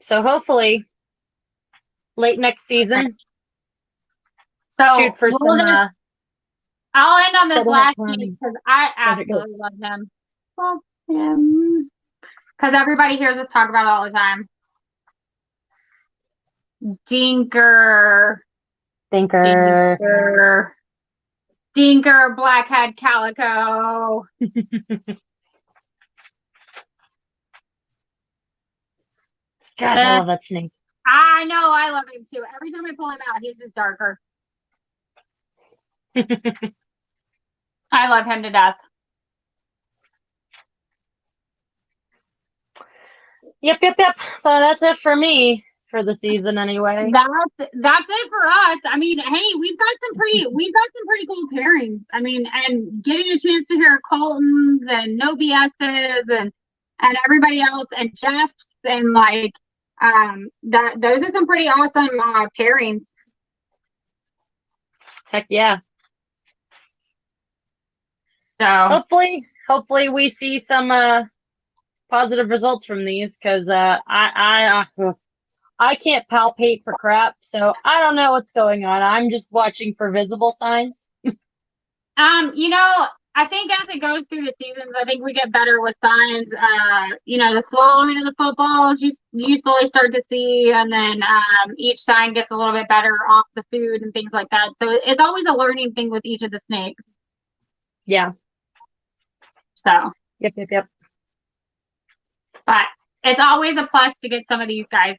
So hopefully late next season, shoot for some. I'll end on this last thing because I absolutely love him. Love him. Because everybody hears us talk about it all the time. Dinker, blackhead calico. God, I love that snake. I know, I love him too. Every time I pull him out, he's just darker. I love him to death. Yep. So that's it for me for the season anyway. That's it for us. I mean, hey, we've got some pretty cool pairings. I mean, and getting a chance to hear Colton's and No BS's and everybody else and Jeff's and like those are some pretty awesome pairings. Heck yeah. So hopefully we see some positive results from these, because I can't palpate for crap, so I don't know what's going on. I'm just watching for visible signs. You know, I think as it goes through the seasons, I think we get better with signs. You know, the slower into the footballs, you slowly start to see, and then each sign gets a little bit better off the food and things like that. So it's always a learning thing with each of the snakes. Yeah. So. Yep. But it's always a plus to get some of these guys.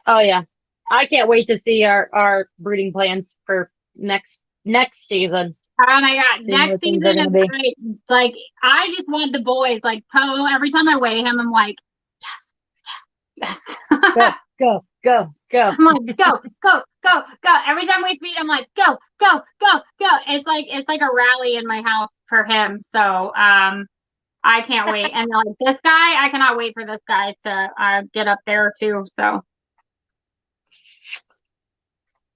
Oh yeah. I can't wait to see our breeding plans for next season. Oh my god, next season is great. Like, I just want the boys. Like, Poe, every time I weigh him, I'm like, yes. Go. I'm like, go. Every time we feed, I'm like, go. It's like a rally in my house for him. So I can't wait. And like this guy, I cannot wait for this guy to get up there too. So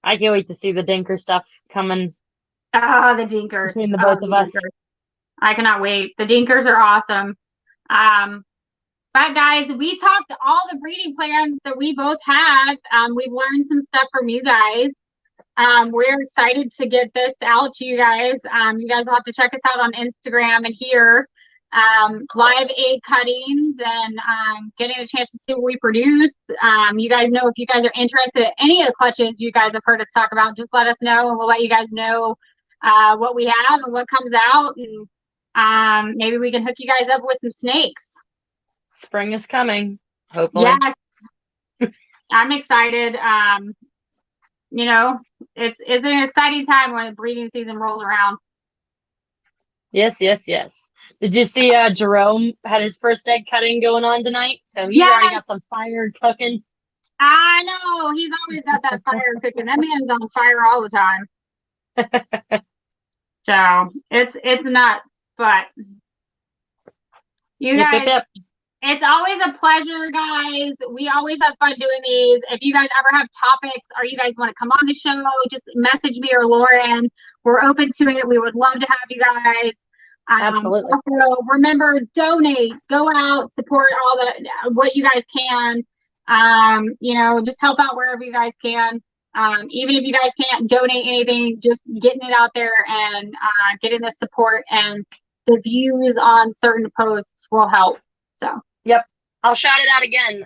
I can't wait to see the Dinker stuff coming. Oh, the Dinkers. Between the both of us. I cannot wait. The Dinkers are awesome. But guys, we talked all the breeding plans that we both had. We've learned some stuff from you guys. We're excited to get this out to you guys. You guys will have to check us out on Instagram and here. live egg cuttings and getting a chance to see what we produce. You guys know, if you guys are interested in any of the clutches you guys have heard us talk about, just let us know and we'll let you guys know what we have and what comes out, and maybe we can hook you guys up with some snakes. Spring is coming, hopefully. Yes. I'm excited. You know, it's an exciting time when breeding season rolls around. Yes. Did you see Jerome had his first egg cutting going on tonight? So he's already got some fire cooking. I know. He's always got that fire cooking. That man's on fire all the time. So it's nuts, but you guys, Yep. it's always a pleasure, guys. We always have fun doing these. If you guys ever have topics or you guys want to come on the show, just message me or Lauren. We're open to it. We would love to have you guys. Absolutely. Also, remember, donate, go out, support what you guys can. You know, just help out wherever you guys can. Even if you guys can't donate anything, just getting it out there and getting the support and the views on certain posts will help. So, yep, I'll shout it out again.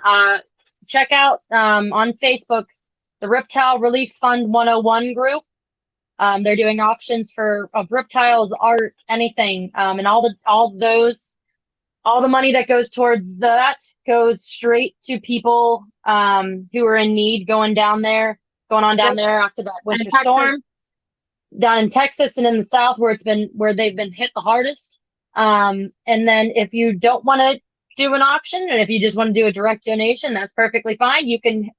Check out on Facebook the Reptile Relief Fund 101 group. They're doing auctions of reptiles, art, anything, and all the money that goes towards that goes straight to people who are in need, going on down there after that winter storm down in Texas and in the South where they've been hit the hardest. And then if you don't want to do an auction and if you just want to do a direct donation, that's perfectly fine. You can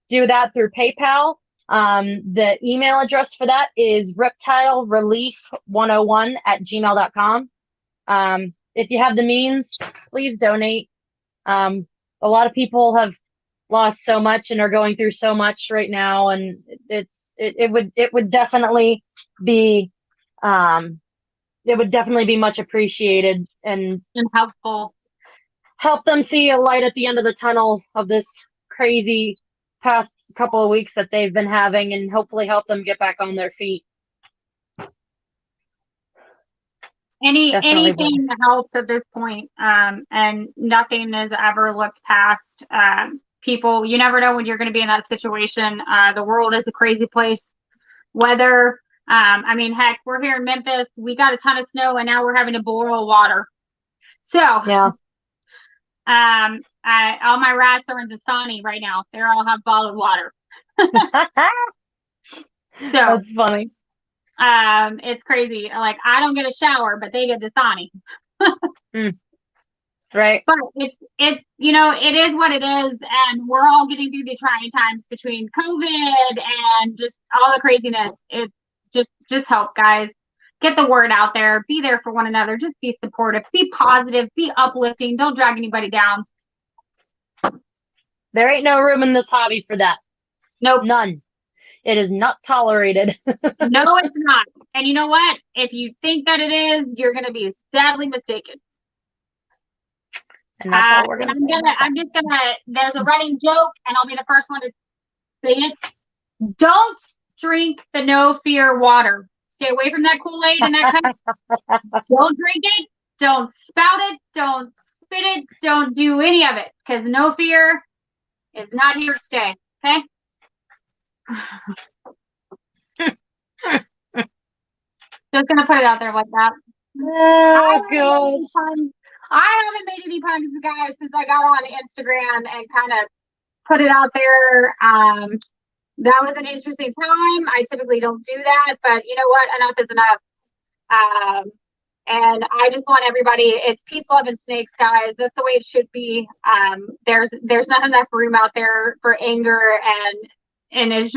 do that through PayPal. The email address for that is reptilerelief101@gmail.com. If you have the means, please donate. A lot of people have lost so much and are going through so much right now, and it would definitely be much appreciated and helpful. Help them see a light at the end of the tunnel of this crazy past couple of weeks that they've been having, and hopefully help them get back on their feet. Anything that helps at this point, and nothing is ever looked past. People, you never know when you're going to be in that situation. The world is a crazy place. Weather, I mean, heck, we're here in Memphis. We got a ton of snow, and now we're having to boil water. So, yeah. All my rats are in Dasani right now. They all have bottled water. So that's funny. It's crazy. Like, I don't get a shower, but they get Dasani. Right. But it's you know, it is what it is, and we're all getting through the trying times between COVID and just all the craziness. It just help, guys. Get the word out there. Be there for one another. Just be supportive. Be positive. Be uplifting. Don't drag anybody down. There ain't no room in this hobby for that. Nope. None. It is not tolerated. No, it's not. And you know what? If you think that it is, you're going to be sadly mistaken. And that's all we're going to say. There's a running joke, and I'll be the first one to say it. Don't drink the no fear water. Stay away from that Kool-Aid and that kind of. Don't drink it. Don't spout it. Don't spit it. Don't do any of it, because no fear is not here to stay. Okay. Just gonna put it out there like that. Oh gosh. I haven't made any puns, guys, since I got on Instagram and kind of put it out there. That was an interesting time. I typically don't do that, but you know what? Enough is enough. And I just want everybody, it's peace, love, and snakes, guys. That's the way it should be. There's not enough room out there for anger, and it's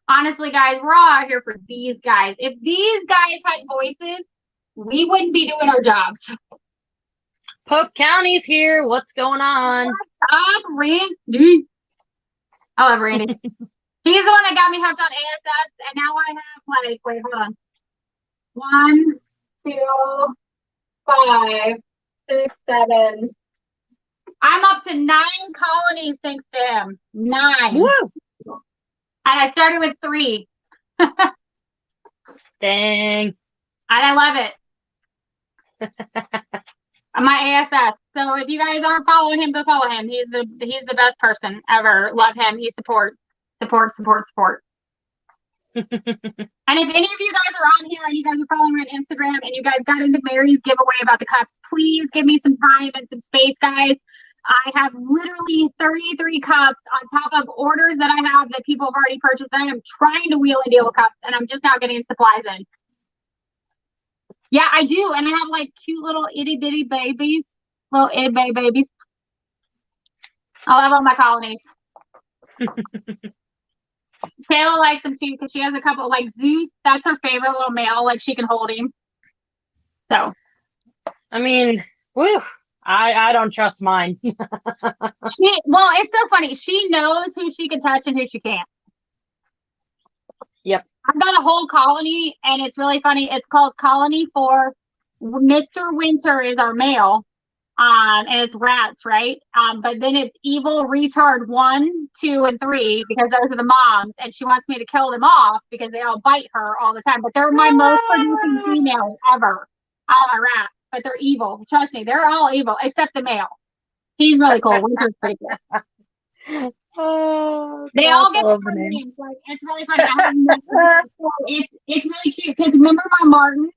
honestly, guys, we're all out here for these guys. If these guys had voices, we wouldn't be doing our jobs. Polk County's here. What's going on? What's up, Randy? I love Randy. He's the one that got me hooked on ASS, and now I have like, wait, hold on. 1, 2, 5, 6, 7. I'm up to 9 colonies thanks to him. 9. Woo! And I started with 3. Dang. And I love it. My ASS. So if you guys aren't following him, go follow him. He's the best person ever. Love him. He supports. And if any of you guys are on here and you guys are following me on Instagram and you guys got into Mary's giveaway about the cups, please give me some time and some space, guys. I have literally 33 cups on top of orders that I have that people have already purchased. I am trying to wheel and deal with cups, and I'm just now getting supplies in. Yeah, I do. And I have like cute little itty bitty babies, little itty babies. I love all my colonies. Kayla likes them too because she has a couple, like Zeus. That's her favorite little male. Like she can hold him. So, I mean, whew, I don't trust mine. well, it's so funny. She knows who she can touch and who she can't. Yep. I've got a whole colony, and it's really funny. It's called Colony 4. Mr. Winter is our male, and it's rats, right? But then it's Evil Retard 1, 2, and 3 because those are the moms, and she wants me to kill them off because they all bite her all the time. But they're my most producing females ever out of my rats. But they're evil. Trust me, they're all evil except the male. He's really cool. Winter's pretty cool. Oh, They all get different names. Like it's really funny. It's really cute because remember my Martin.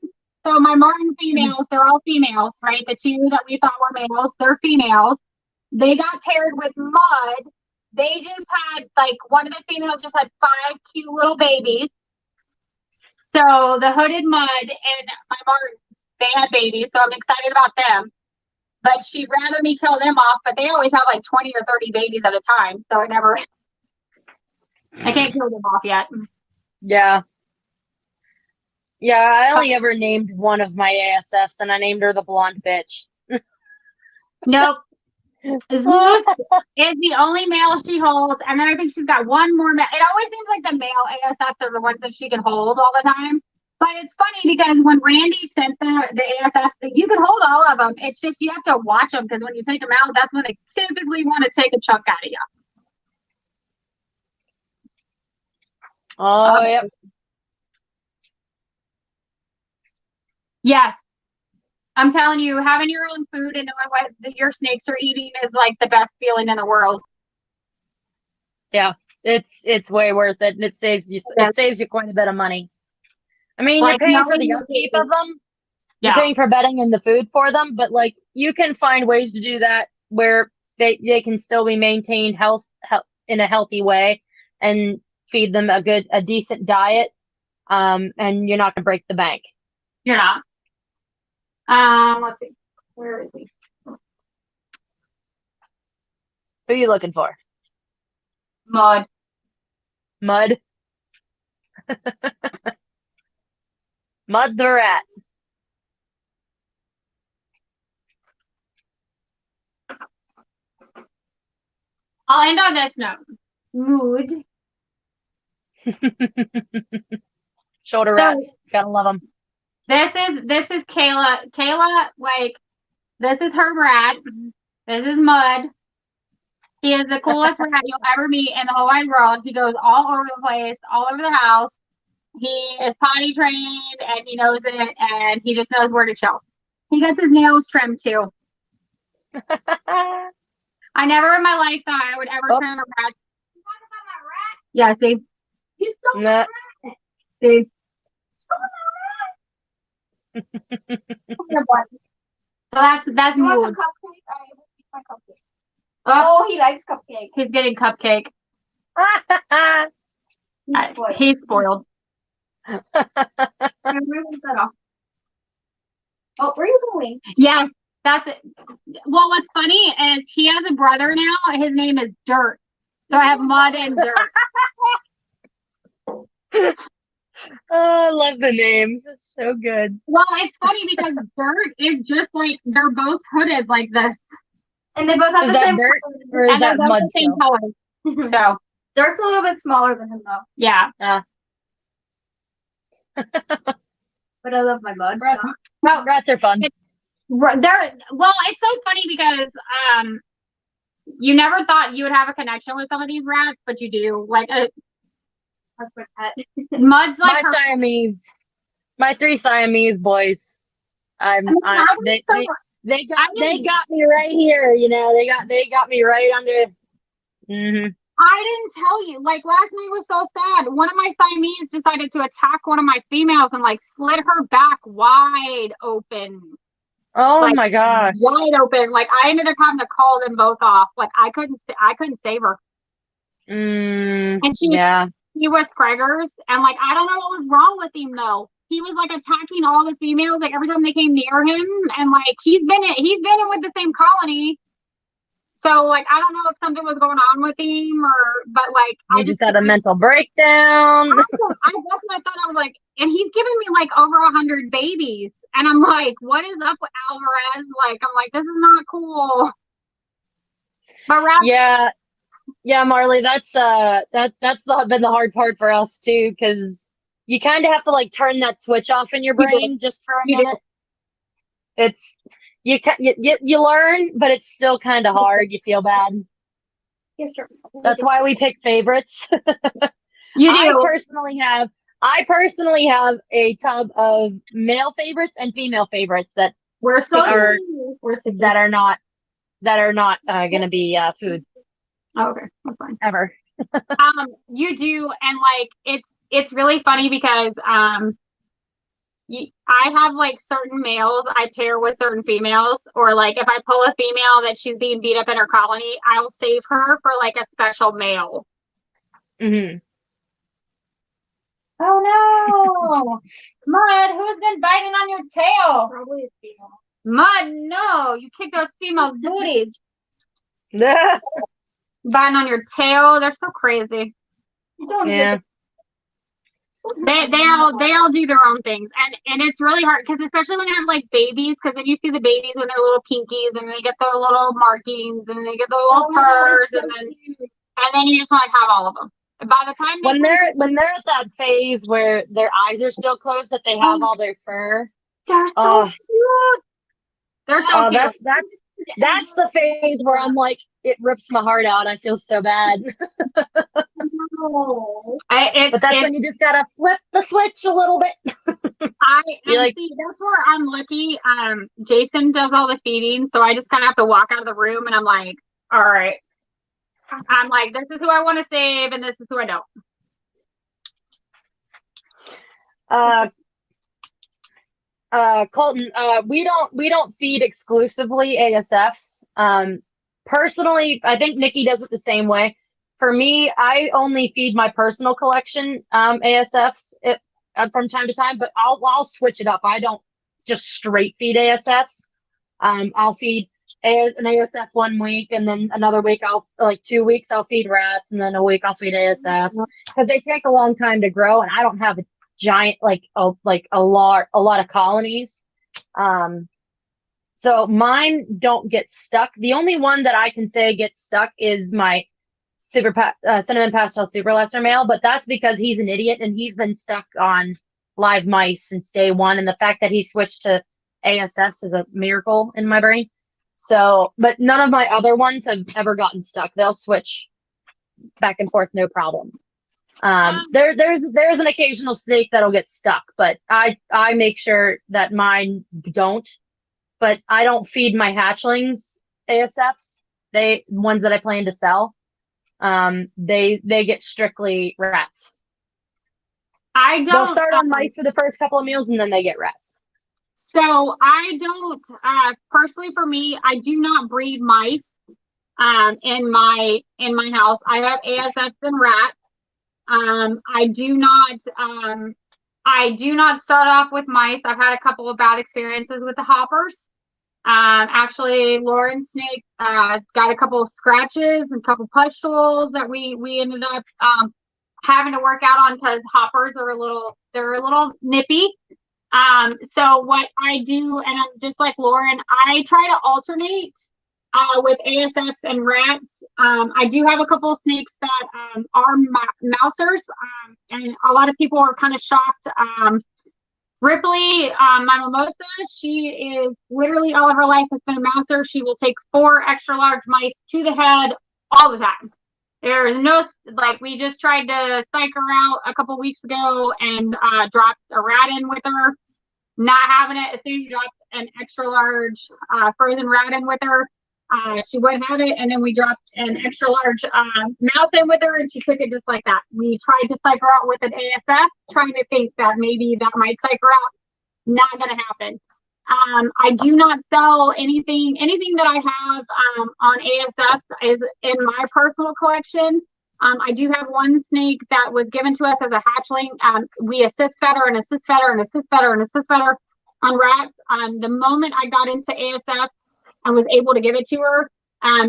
So my Martin females, they're all females, right? The two that we thought were males, they're females. They got paired with Mud. They just had like one of the females just had 5 cute little babies. So the hooded Mud and my Martins, they had babies. So I'm excited about them. But she'd rather me kill them off, but they always have like 20 or 30 babies at a time. So it never, I can't kill them off yet. Yeah. Yeah, I only ever named one of my ASFs, and I named her the blonde bitch. Nope. Zeus is the only male she holds, and then I think she's got one more male. It always seems like the male ASFs are the ones that she can hold all the time. But it's funny because when Randy sent the ASS, you can hold all of them. It's just you have to watch them because when you take them out, that's when they typically want to take a chunk out of you. Oh, yep. Yes. I'm telling you, having your own food and knowing what your snakes are eating is like the best feeling in the world. Yeah, it's way worth it, and it saves you quite a bit of money. I mean, Like, you're paying for the upkeep of them. Yeah. You're paying for bedding and the food for them, but like you can find ways to do that where they can still be maintained health in a healthy way and feed them a decent diet. And you're not gonna break the bank. You're not. Let's see. Where is he? Who are you looking for? Mud. Mud? Mud the rat. I'll end on this note. Mood. Shoulder rats. Gotta love them. This is Kayla. Kayla, like, this is her rat. This is Mud. He is the coolest rat you'll ever meet in the whole wide world. He goes all over the place, all over the house. He is potty trained and he knows it and he just knows where to chill. He gets his nails trimmed too. I never in my life thought I would ever trim a rat. You talking about my rat? Yeah, see? You stole Nah. my rat. See? So that's You want mood. some cupcake? I will eat my cupcake. Oh, he likes cupcake. He's getting cupcake. He's spoiled. He's spoiled. I'm moving that off. Oh, where are you going? Yes, that's it. Well, what's funny is he has a brother now. His name is Dirt. So I have Mud and Dirt. Oh, I love the names. It's so good. Well, it's funny because Dirt is just like they're both hooded like this. And they both have Is the that same Dirt color. or is And they're that both Mud the same still? color. So Dirt's a little bit smaller than him though. yeah. But I love my mud. Rats, So. No, rats are fun. they're well, it's so funny because you never thought you would have a connection with some of these rats, but you do. Like That's my pet. Mud's like My Siamese, my 3 Siamese boys I'm I mean, I I think so. they got me right here, you know. They got me right under. I didn't tell you. Like last night was so sad. One of my Siamese decided to attack one of my females and like slit her back wide open. Oh Like my gosh. wide open. Like I ended up having to call them both off. Like I couldn't save her. And Yeah. he was Kreger's, and like I don't know what was wrong with him though. He was like attacking all the females like every time they came near him, and like he's been in with the same colony. So like I don't know if something was going on with him but like You just had a mental breakdown. I definitely thought I was like, and he's giving me like over 100 babies, and I'm like, what is up with Alvarez? Like I'm like, this is not cool. But Yeah, Marley, that's been the hard part for us too, because you kind of have to like turn that switch off in your brain just for a minute. It's you learn, but it's still kind of hard. You feel bad. Yeah, sure. That's why we pick favorites. you do. I personally have a tub of male favorites and female favorites that We're so that are not going to be food. Oh, okay, that's fine. Ever. You do, and like it's really funny because I have like certain males I pair with certain females, or like if I pull a female that she's being beat up in her colony, I'll save her for like a special male. Oh no, Mud, who's been biting on your tail? Probably a female. Mud, no, you kicked those female booties. Biting on your tail, they're so crazy. Yeah. They all do their own things, and it's really hard because especially when you have like babies, because then you see the babies when they're little pinkies and they get their little markings and they get their little furs, and then you just want to have all of them. And by the time when they're at that phase where their eyes are still closed but they have all their fur, they're so cute. They're so cute. That's the phase where I'm like, it rips my heart out. I feel so bad. But that's when you just gotta flip the switch a little bit. See, that's where I'm lucky. Jason does all the feeding, so I just kind of have to walk out of the room, and I'm like, all right. I'm like, this is who I want to save, and this is who I don't. Colton, we don't feed exclusively ASFs. Personally, I think Nikki does it the same way. For me, I only feed my personal collection ASFs from time to time, but I'll switch it up. I don't just straight feed ASFs. I'll feed an ASF 1 week, and then another week 2 weeks I'll feed rats, and then a week I'll feed ASFs because they take a long time to grow, and I don't have a giant a lot of colonies. So mine don't get stuck. The only one that I can say gets stuck is my cinnamon pastel super lesser male, but that's because he's an idiot and he's been stuck on live mice since day one, and the fact that he switched to ASFs is a miracle in my brain. So, but none of my other ones have ever gotten stuck. They'll switch back and forth, no problem. There's an occasional snake that'll get stuck, but I make sure that mine don't. But I don't feed my hatchlings ASFs. Ones that I plan to sell. They get strictly rats. They'll start on mice for the first couple of meals, and then they get rats. So I don't personally, for me, I do not breed mice in my house. I have ASFs and rats. I do not start off with mice. I've had a couple of bad experiences with the hoppers. Actually, Lauren's snake got a couple of scratches and a couple pustules that we ended up having to work out on because hoppers are a little nippy. So what I do, and I'm just like Lauren, I try to alternate with ASFs and rats. I do have a couple of snakes that are mousers, and a lot of people are kind of shocked. Ripley, my mimosa, she is literally all of her life has been a mouser. She will take 4 extra large mice to the head all the time. There's no, we just tried to psych her out a couple weeks ago and dropped a rat in with her. Not having it. As soon as you drop an extra large frozen rat in with her. She would have it, and then we dropped an extra large mouse in with her, and she took it just like that. We tried to psych her out with an ASF, trying to think that maybe that might psych her out. Not going to happen. I do not sell anything that I have on ASF is in my personal collection. I do have one snake that was given to us as a hatchling. We assist fed her and assist fed her and assist fed her and assist fed her on rats. The moment I got into ASF and was able to give it to her,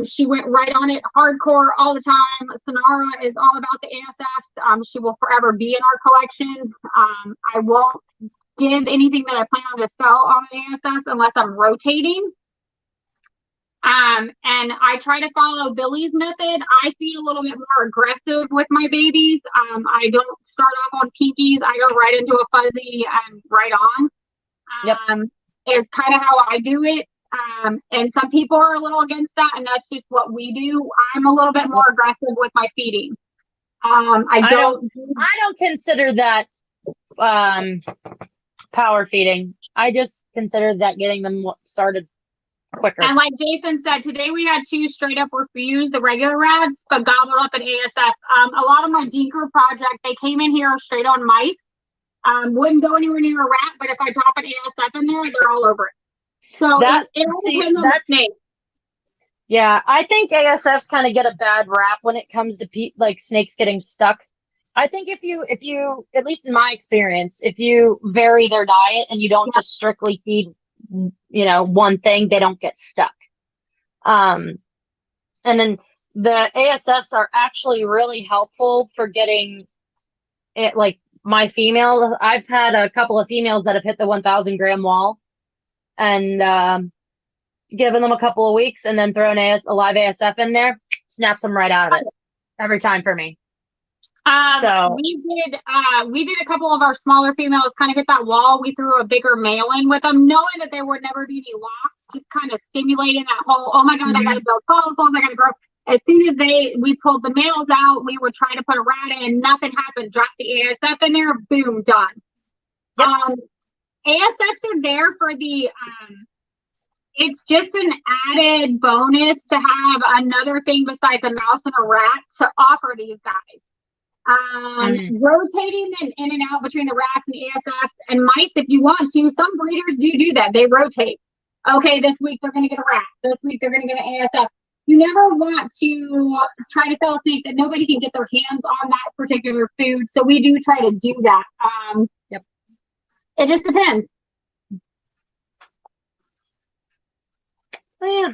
she went right on it, hardcore all the time. Sonara is all about the ASFs. She will forever be in our collection. I won't give anything that I plan on to sell on ASFs unless I'm rotating. And I try to follow Billy's method. I feed a little bit more aggressive with my babies. I don't start off on pinkies. I go right into a fuzzy and right on. Yep. Is kind of how I do it. And some people are a little against that, and that's just what we do. I'm a little bit more aggressive with my feeding. I don't consider that power feeding. I just consider that getting them started quicker. And like Jason said, today we had 2 straight up refuse the regular rats, but gobbled up an ASF. A lot of my Dinker project, they came in here straight on mice. Wouldn't go anywhere near a rat, but if I drop an ASF in there, they're all over it. So it all depends on the snake. Yeah, I think ASFs kind of get a bad rap when it comes to like snakes getting stuck. I think if you, at least in my experience, if you vary their diet and you don't just strictly feed, one thing, they don't get stuck. And then the ASFs are actually really helpful for getting it, like my female. I've had a couple of females that have hit the 1,000 gram wall, and given them a couple of weeks and then throw a live ASF in there, snaps them right out of it every time for me. So we did a couple of our smaller females kind of hit that wall. We threw a bigger male in with them, knowing that there would never be any locks, just kind of stimulating that whole, oh my God, I got to build follicles, I got to grow. As soon as we pulled the males out, we would try to put a rat in, nothing happened, drop the ASF in there, boom, done. Yep. ASFs are there for it's just an added bonus to have another thing besides a mouse and a rat to offer these guys. Rotating them in and out between the rats and the ASFs and mice, if you want to. Some breeders do that. They rotate. Okay, this week they're going to get a rat. This week they're going to get an ASF. You never want to try to sell a snake that nobody can get their hands on that particular food. So we do try to do that. Yep. It just depends. Yeah.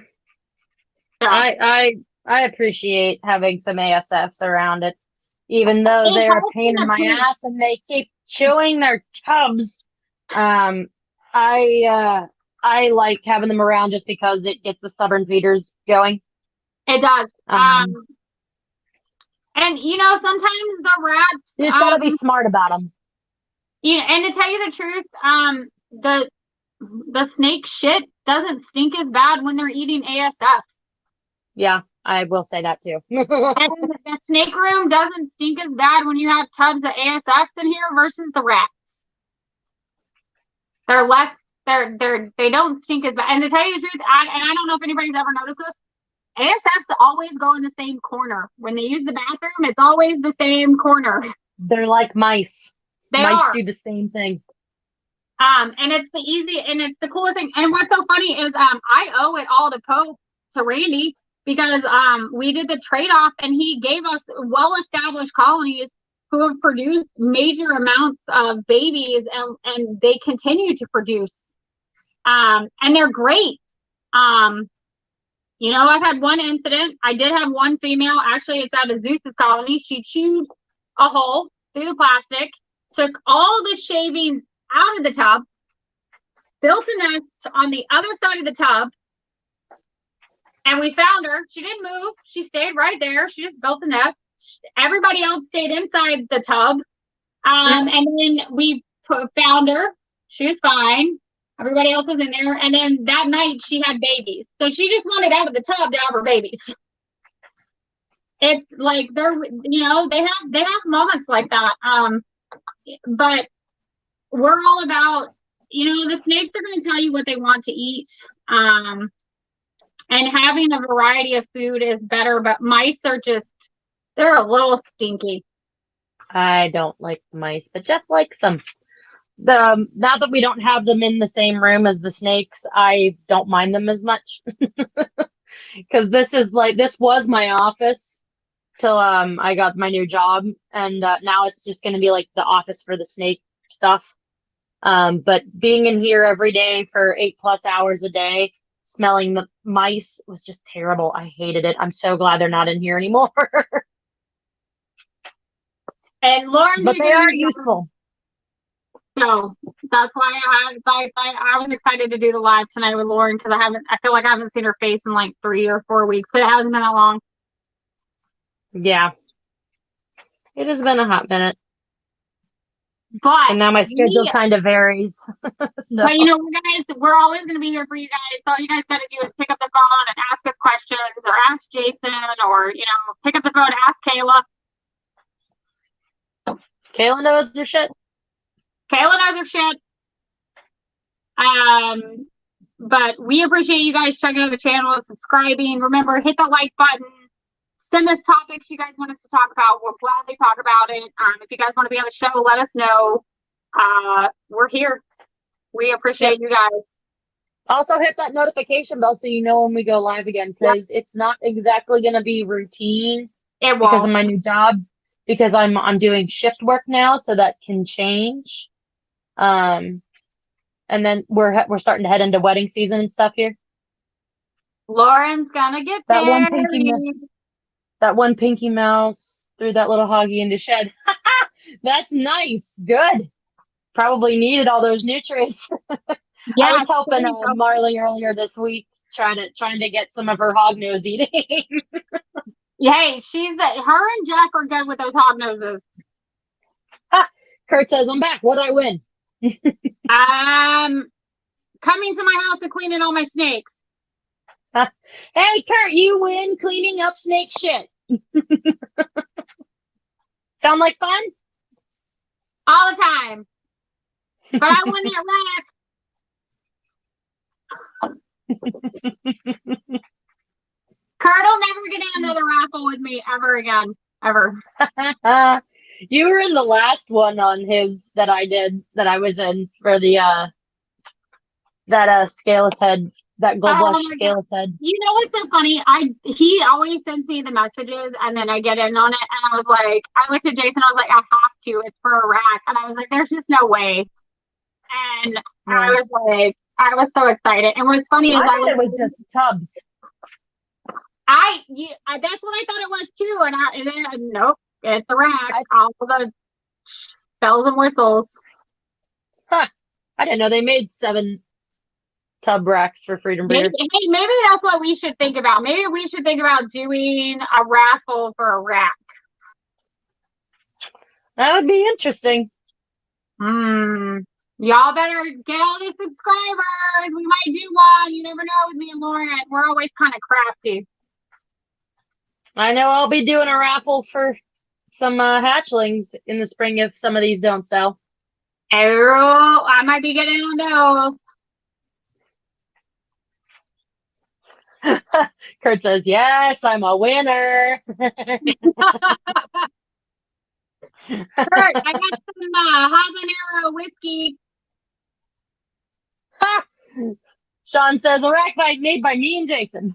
I appreciate having some ASFs around it, even though they're a pain in my ass and they keep chewing their tubs. I like having them around just because it gets the stubborn feeders going. It does. And sometimes the rats, you just gotta be smart about them. Yeah, and to tell you the truth, the snake shit doesn't stink as bad when they're eating ASFs. Yeah, I will say that too. And the snake room doesn't stink as bad when you have tubs of ASFs in here versus the rats. They're less. They don't stink as bad. And to tell you the truth, I don't know if anybody's ever noticed this. ASFs always go in the same corner. When they use the bathroom, it's always the same corner. They're like mice. Mice do the same thing. And it's the coolest thing. And what's so funny is I owe it all to Randy, because we did the trade-off and he gave us well-established colonies who have produced major amounts of babies, and they continue to produce. And they're great. I've had one incident. I did have one female. Actually, it's out of Zeus's colony. She chewed a hole through the plastic, took all the shavings out of the tub, built a nest on the other side of the tub, and we found her. She didn't move. She stayed right there. She just built a nest. Everybody else stayed inside the tub. And then we found her. She was fine. Everybody else was in there. And then that night she had babies. So she just wanted out of the tub to have her babies. It's like they have moments like that. But we're all about the snakes are going to tell you what they want to eat. And having a variety of food is better, but mice are they're a little stinky. I don't like mice, but Jeff likes them. Now that we don't have them in the same room as the snakes, I don't mind them as much. Because this was my office till I got my new job, and now it's just going to be like the office for the snake stuff. But being in here every day for 8+ hours a day, smelling the mice was just terrible. I hated it. I'm so glad they're not in here anymore. And Lauren, But they are useful. So that's why I was excited to do the live tonight with Lauren, because I feel like I haven't seen her face in like 3 or 4 weeks, but it hasn't been that long. Yeah. It has been a hot minute. But now my schedule kind of varies. So. But guys, we're always going to be here for you guys. So all you guys got to do is pick up the phone and ask us questions, or ask Jason, or pick up the phone and ask Kayla. Kayla knows her shit. Kayla knows her shit. But we appreciate you guys checking out the channel and subscribing. Remember, hit the like button. Send us topics you guys want us to talk about. We'll gladly talk about it. If you guys want to be on the show, let us know. We're here. We appreciate you guys. Also, hit that notification bell so you know when we go live again, because it's not exactly going to be routine because of my new job. Because I'm doing shift work now, so that can change. And then we're starting to head into wedding season and stuff here. Lauren's gonna get that one pinky mouse threw that little hoggy into shed. That's nice. Good. Probably needed all those nutrients. Yeah, I was helping Marley earlier this week, trying to get some of her hog nose eating. Hey, her and Jack are good with those hog noses. Kurt says, I'm back. What'd I win? Coming to my house and cleaning all my snakes. Hey, Kurt, you win cleaning up snake shit. Sound like fun? All the time. But I won that rack. Kurt will never get in another raffle with me ever again. Ever. You were in the last one on his that I was in for the that Skellz head, that gold blush Skellz head. You know what's so funny? He always sends me the messages, and then I get in on it, and I looked at Jason, I was like, I have to, it's for a rack. And I was like, there's just no way. And I was so excited. And what's funny is it was just tubs. That's what I thought it was too, and nope, it's a rack. All the bells and whistles. Huh. I didn't know they made 7 tub racks for Freedom Breeder. Maybe that's what we should think about. Maybe we should think about doing a raffle for a rack. That would be interesting. Y'all better get all these subscribers. We might do one. You never know with me and Lauren. We're always kind of crafty. I know I'll be doing a raffle for some hatchlings in the spring if some of these don't sell. Oh, I might be getting on those. Kurt says, yes, I'm a winner. Kurt, I got some habanero whiskey. Sean says, a rack made by me and Jason.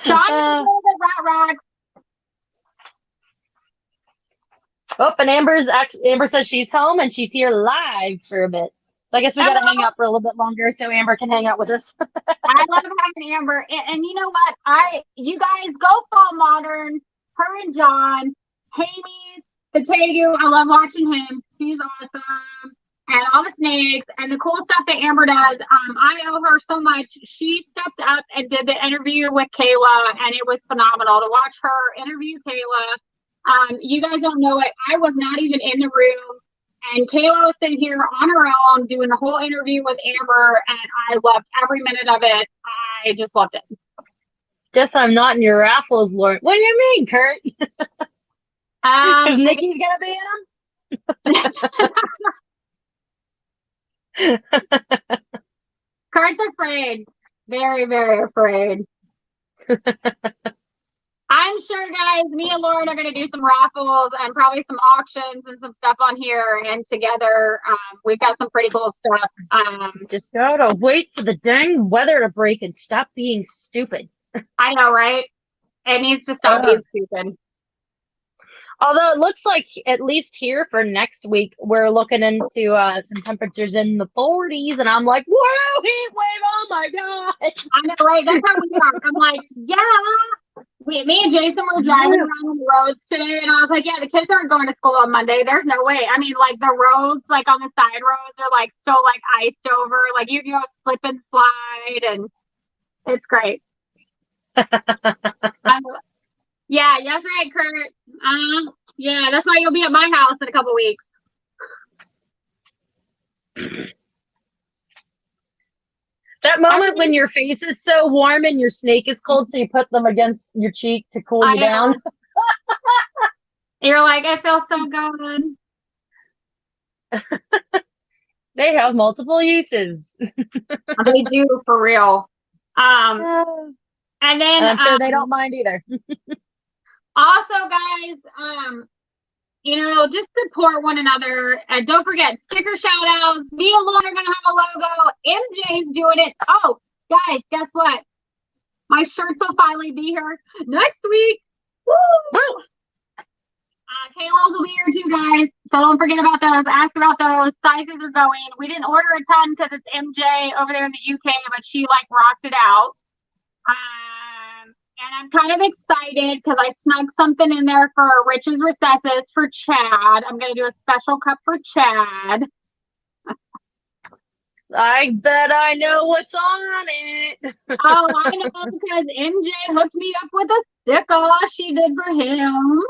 Sean the rat rack. Oh, and Amber says she's home and she's here live for a bit. So I guess we got to hang out for a little bit longer so Amber can hang out with us. I love having Amber. And you know what? You guys go fall modern. Her and John, Hamey, the Tegu. I love watching him. He's awesome. And all the snakes and the cool stuff that Amber does. I owe her so much. She stepped up and did the interview with Kayla, and it was phenomenal to watch her interview Kayla. You guys don't know it. I was not even in the room, and Kayla was sitting here on her own doing the whole interview with Amber, and I loved every minute of it. I just loved it. Guess I'm not in your raffles, Lauren. What do you mean, Kurt? Because Nikki's gonna be in them. Kurt's afraid. Very, very afraid. I'm sure, guys, me and Lauren are going to do some raffles and probably some auctions and some stuff on here. And together, we've got some pretty cool stuff. Just gotta wait for the dang weather to break and stop being stupid. I know, right? It needs to stop being stupid. Although it looks like, at least here for next week, we're looking into some temperatures in the 40s, and I'm like, whoa, heat wave, oh my god. I know, right? That's how we are. I'm like, yeah. Me and Jason were driving around on the roads today, and I was like, yeah, the kids aren't going to school on Monday. There's no way. I mean, like, the roads, like, on the side roads are, like, still, like, iced over. Like, you can go slip and slide, and it's great. Yeah, that's right, Kurt. Yeah, that's why you'll be at my house in a couple weeks. That moment when your face is so warm and your snake is cold, so you put them against your cheek to cool you down. You're like, I feel so good. They have multiple uses. They do, for real. And then I'm sure they don't mind either. Also, guys, you know, just support one another. And don't forget, sticker shout outs. Me and Lauren are going to have a logo. MJ's doing it. Oh, guys, guess what? My shirts will finally be here next week. Woo! Halos will be here too, guys. So don't forget about those. Ask about those. Sizes are going. We didn't order a ton because it's MJ over there in the UK, but she, like, rocked it out. And I'm kind of excited because I snuck something in there for Rich's Recesses for Chad. I'm going to do a special cup for Chad. I bet I know what's on it. Oh, I know, because MJ hooked me up with a sticker she did for him.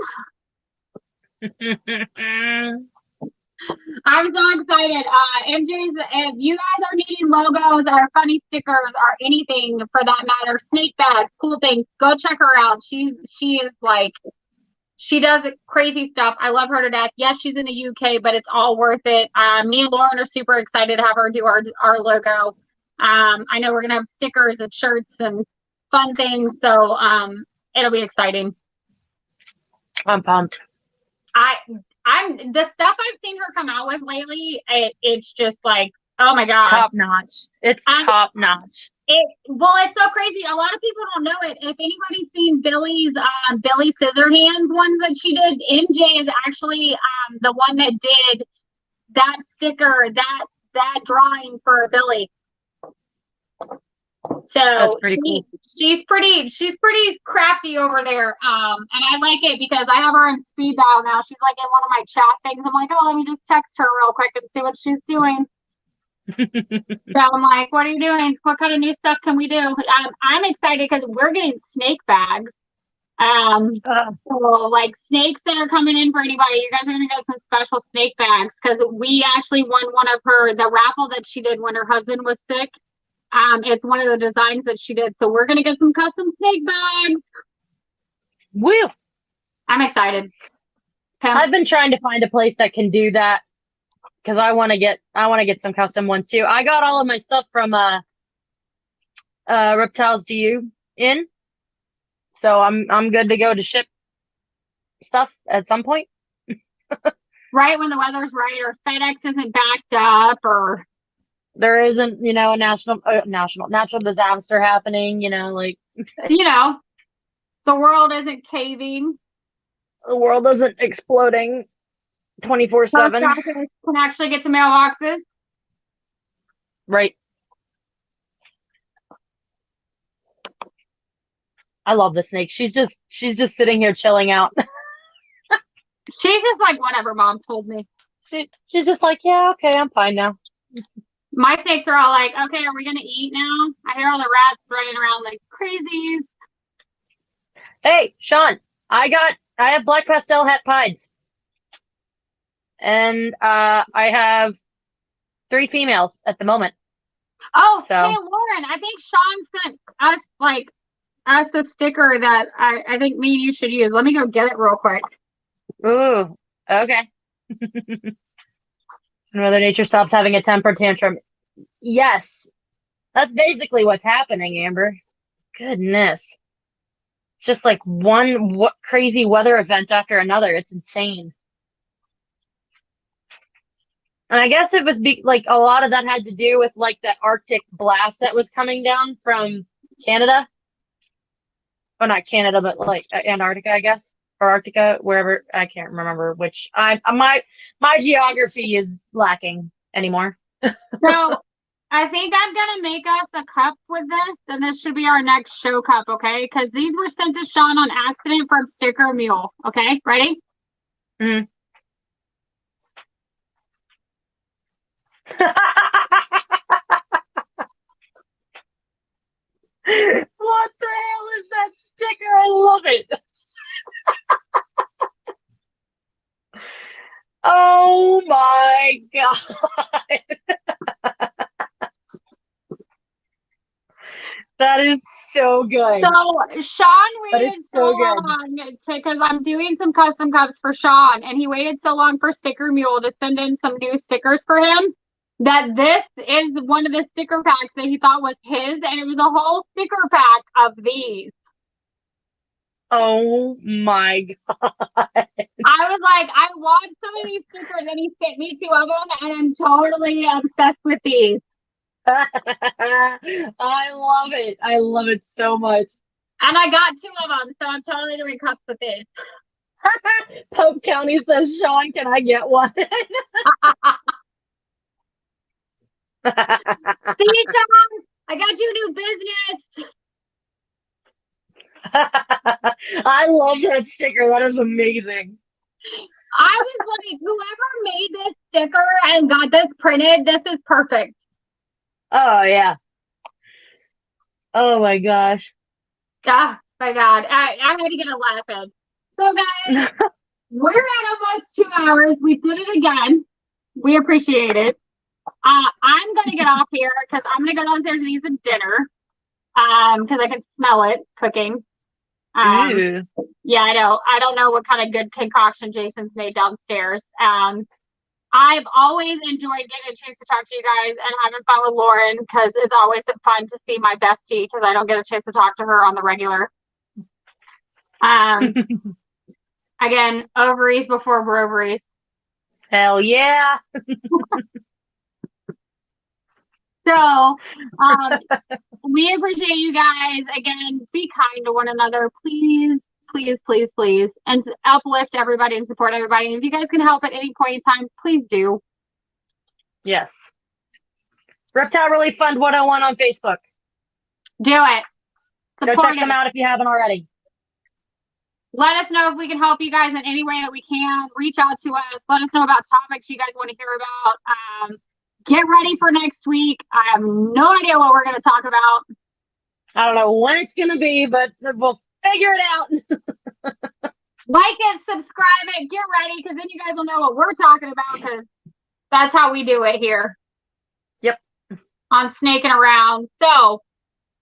I'm so excited. MJ's, if you guys are needing logos or funny stickers or anything for that matter, snake bags, cool things, go check her out. She is like, she does crazy stuff. I love her to death. Yes, she's in the UK, but it's all worth it. Me and Lauren are super excited to have her do our logo. I know we're gonna have stickers and shirts and fun things, so it'll be exciting. I'm pumped. I'm the stuff I've seen her come out with lately. It's just like, oh my god, top notch. It's top notch. It's so crazy. A lot of people don't know it. If anybody's seen Billy's Billy Scissorhands ones that she did, MJ is actually the one that did that sticker, that drawing for Billy. So that's pretty cool. She's pretty crafty over there. And I like it because I have her on speed dial now. She's like in one of my chat things. I'm like, oh, let me just text her real quick and see what she's doing. So I'm like, what are you doing? What kind of new stuff can we do? I'm excited because we're getting snake bags. So like snakes that are coming in for anybody, you guys are gonna get some special snake bags because we actually won one of the raffle that she did when her husband was sick. It's one of the designs that she did. So we're gonna get some custom snake bags. Woo! I'm excited. I've been trying to find a place that can do that because I want to get some custom ones too. I got all of my stuff from Reptiles to You in, so I'm good to go to ship stuff at some point. Right when the weather's right, or FedEx isn't backed up, or there isn't, a natural disaster happening, like the world isn't caving. The world isn't exploding 24/7. Can actually get to mailboxes. Right. I love the snake. She's just sitting here chilling out. She's just like, whatever, Mom told me. She's just like, yeah, okay, I'm fine now. My snakes are all like, okay, are we gonna eat now? I hear all the rats running around like crazies. Hey, Sean, I have black pastel het pieds. And I have 3 females at the moment. Oh, so. Hey Lauren, I think Sean sent us the sticker that I think me and you should use. Let me go get it real quick. Ooh, okay. Mother Nature stops having a temper tantrum. Yes, that's basically what's happening, Amber. Goodness. It's just like one crazy weather event after another. It's insane. And I guess it was like a lot of that had to do with like that Arctic blast that was coming down from Canada. Well, not Canada, but like Antarctica, I guess, or Arctica, wherever. I can't remember which. My geography is lacking anymore. So I think I'm gonna make us a cup with this, and this should be our next show cup, okay? Because these were sent to Sean on accident from Sticker Mule. Okay, ready? Mhm. What the hell is that sticker? I love it. Oh my God. That is so good. So Sean That waited is so so good. long because I'm doing some custom cups for Sean, and he waited so long for Sticker Mule to send in some new stickers for him that this is one of the sticker packs that he thought was his, and it was a whole sticker pack of these. Oh my God. I was like, I want some of these stickers, and he sent me 2 of them, and I'm totally obsessed with these. I love it. I love it so much. And I got 2 of them, so I'm totally doing cups with this. Pope County says, Sean, can I get one? See you, John. I got you new business. I love that sticker. That is amazing. I was like, whoever made this sticker and got this printed, this is perfect. Oh, yeah. Oh, my gosh. Oh, my God. I had to get a laugh in. So, guys, we're at almost 2 hours. We did it again. We appreciate it. I'm going to get off here because I'm going to go downstairs and eat some dinner because I can smell it cooking. Ooh. Yeah, I know. I don't know what kind of good concoction Jason's made downstairs. I've always enjoyed getting a chance to talk to you guys and having fun with Lauren because it's always fun to see my bestie because I don't get a chance to talk to her on the regular. Again, ovaries before broveries. Hell yeah. So, we appreciate you guys. Again, be kind to one another, please, please, please, please, and uplift everybody and support everybody. And if you guys can help at any point in time, please do. Yes. Reptile Relief Fund 101 on Facebook. Do it. Go check them out if you haven't already. Let us know if we can help you guys in any way that we can. Reach out to us. Let us know about topics you guys want to hear about. Get ready for next week. I have no idea what we're going to talk about. I don't know when it's going to be, but we'll figure it out. Like it, subscribe it, get ready, because then you guys will know what we're talking about, because that's how we do it here. Yep. On Snaking Around. So,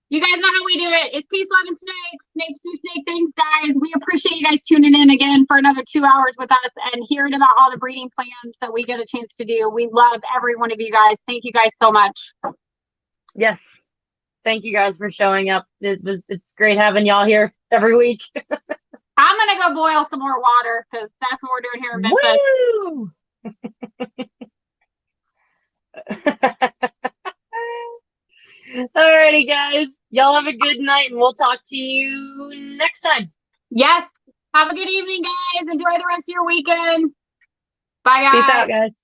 you guys know how we do it. It's peace, love, and snakes. Snakes do snake things, guys. We appreciate you guys tuning in again for another 2 hours with us and hearing about all the breeding plans that we get a chance to do. We love every one of you guys. Thank you guys so much. Yes. Thank you guys for showing up. It's great having y'all here every week. I'm going to go boil some more water because that's what we're doing here in Memphis. Woo! Alrighty, guys. Y'all have a good night, and we'll talk to you next time. Yes. Have a good evening, guys. Enjoy the rest of your weekend. Bye, guys. Peace out, guys.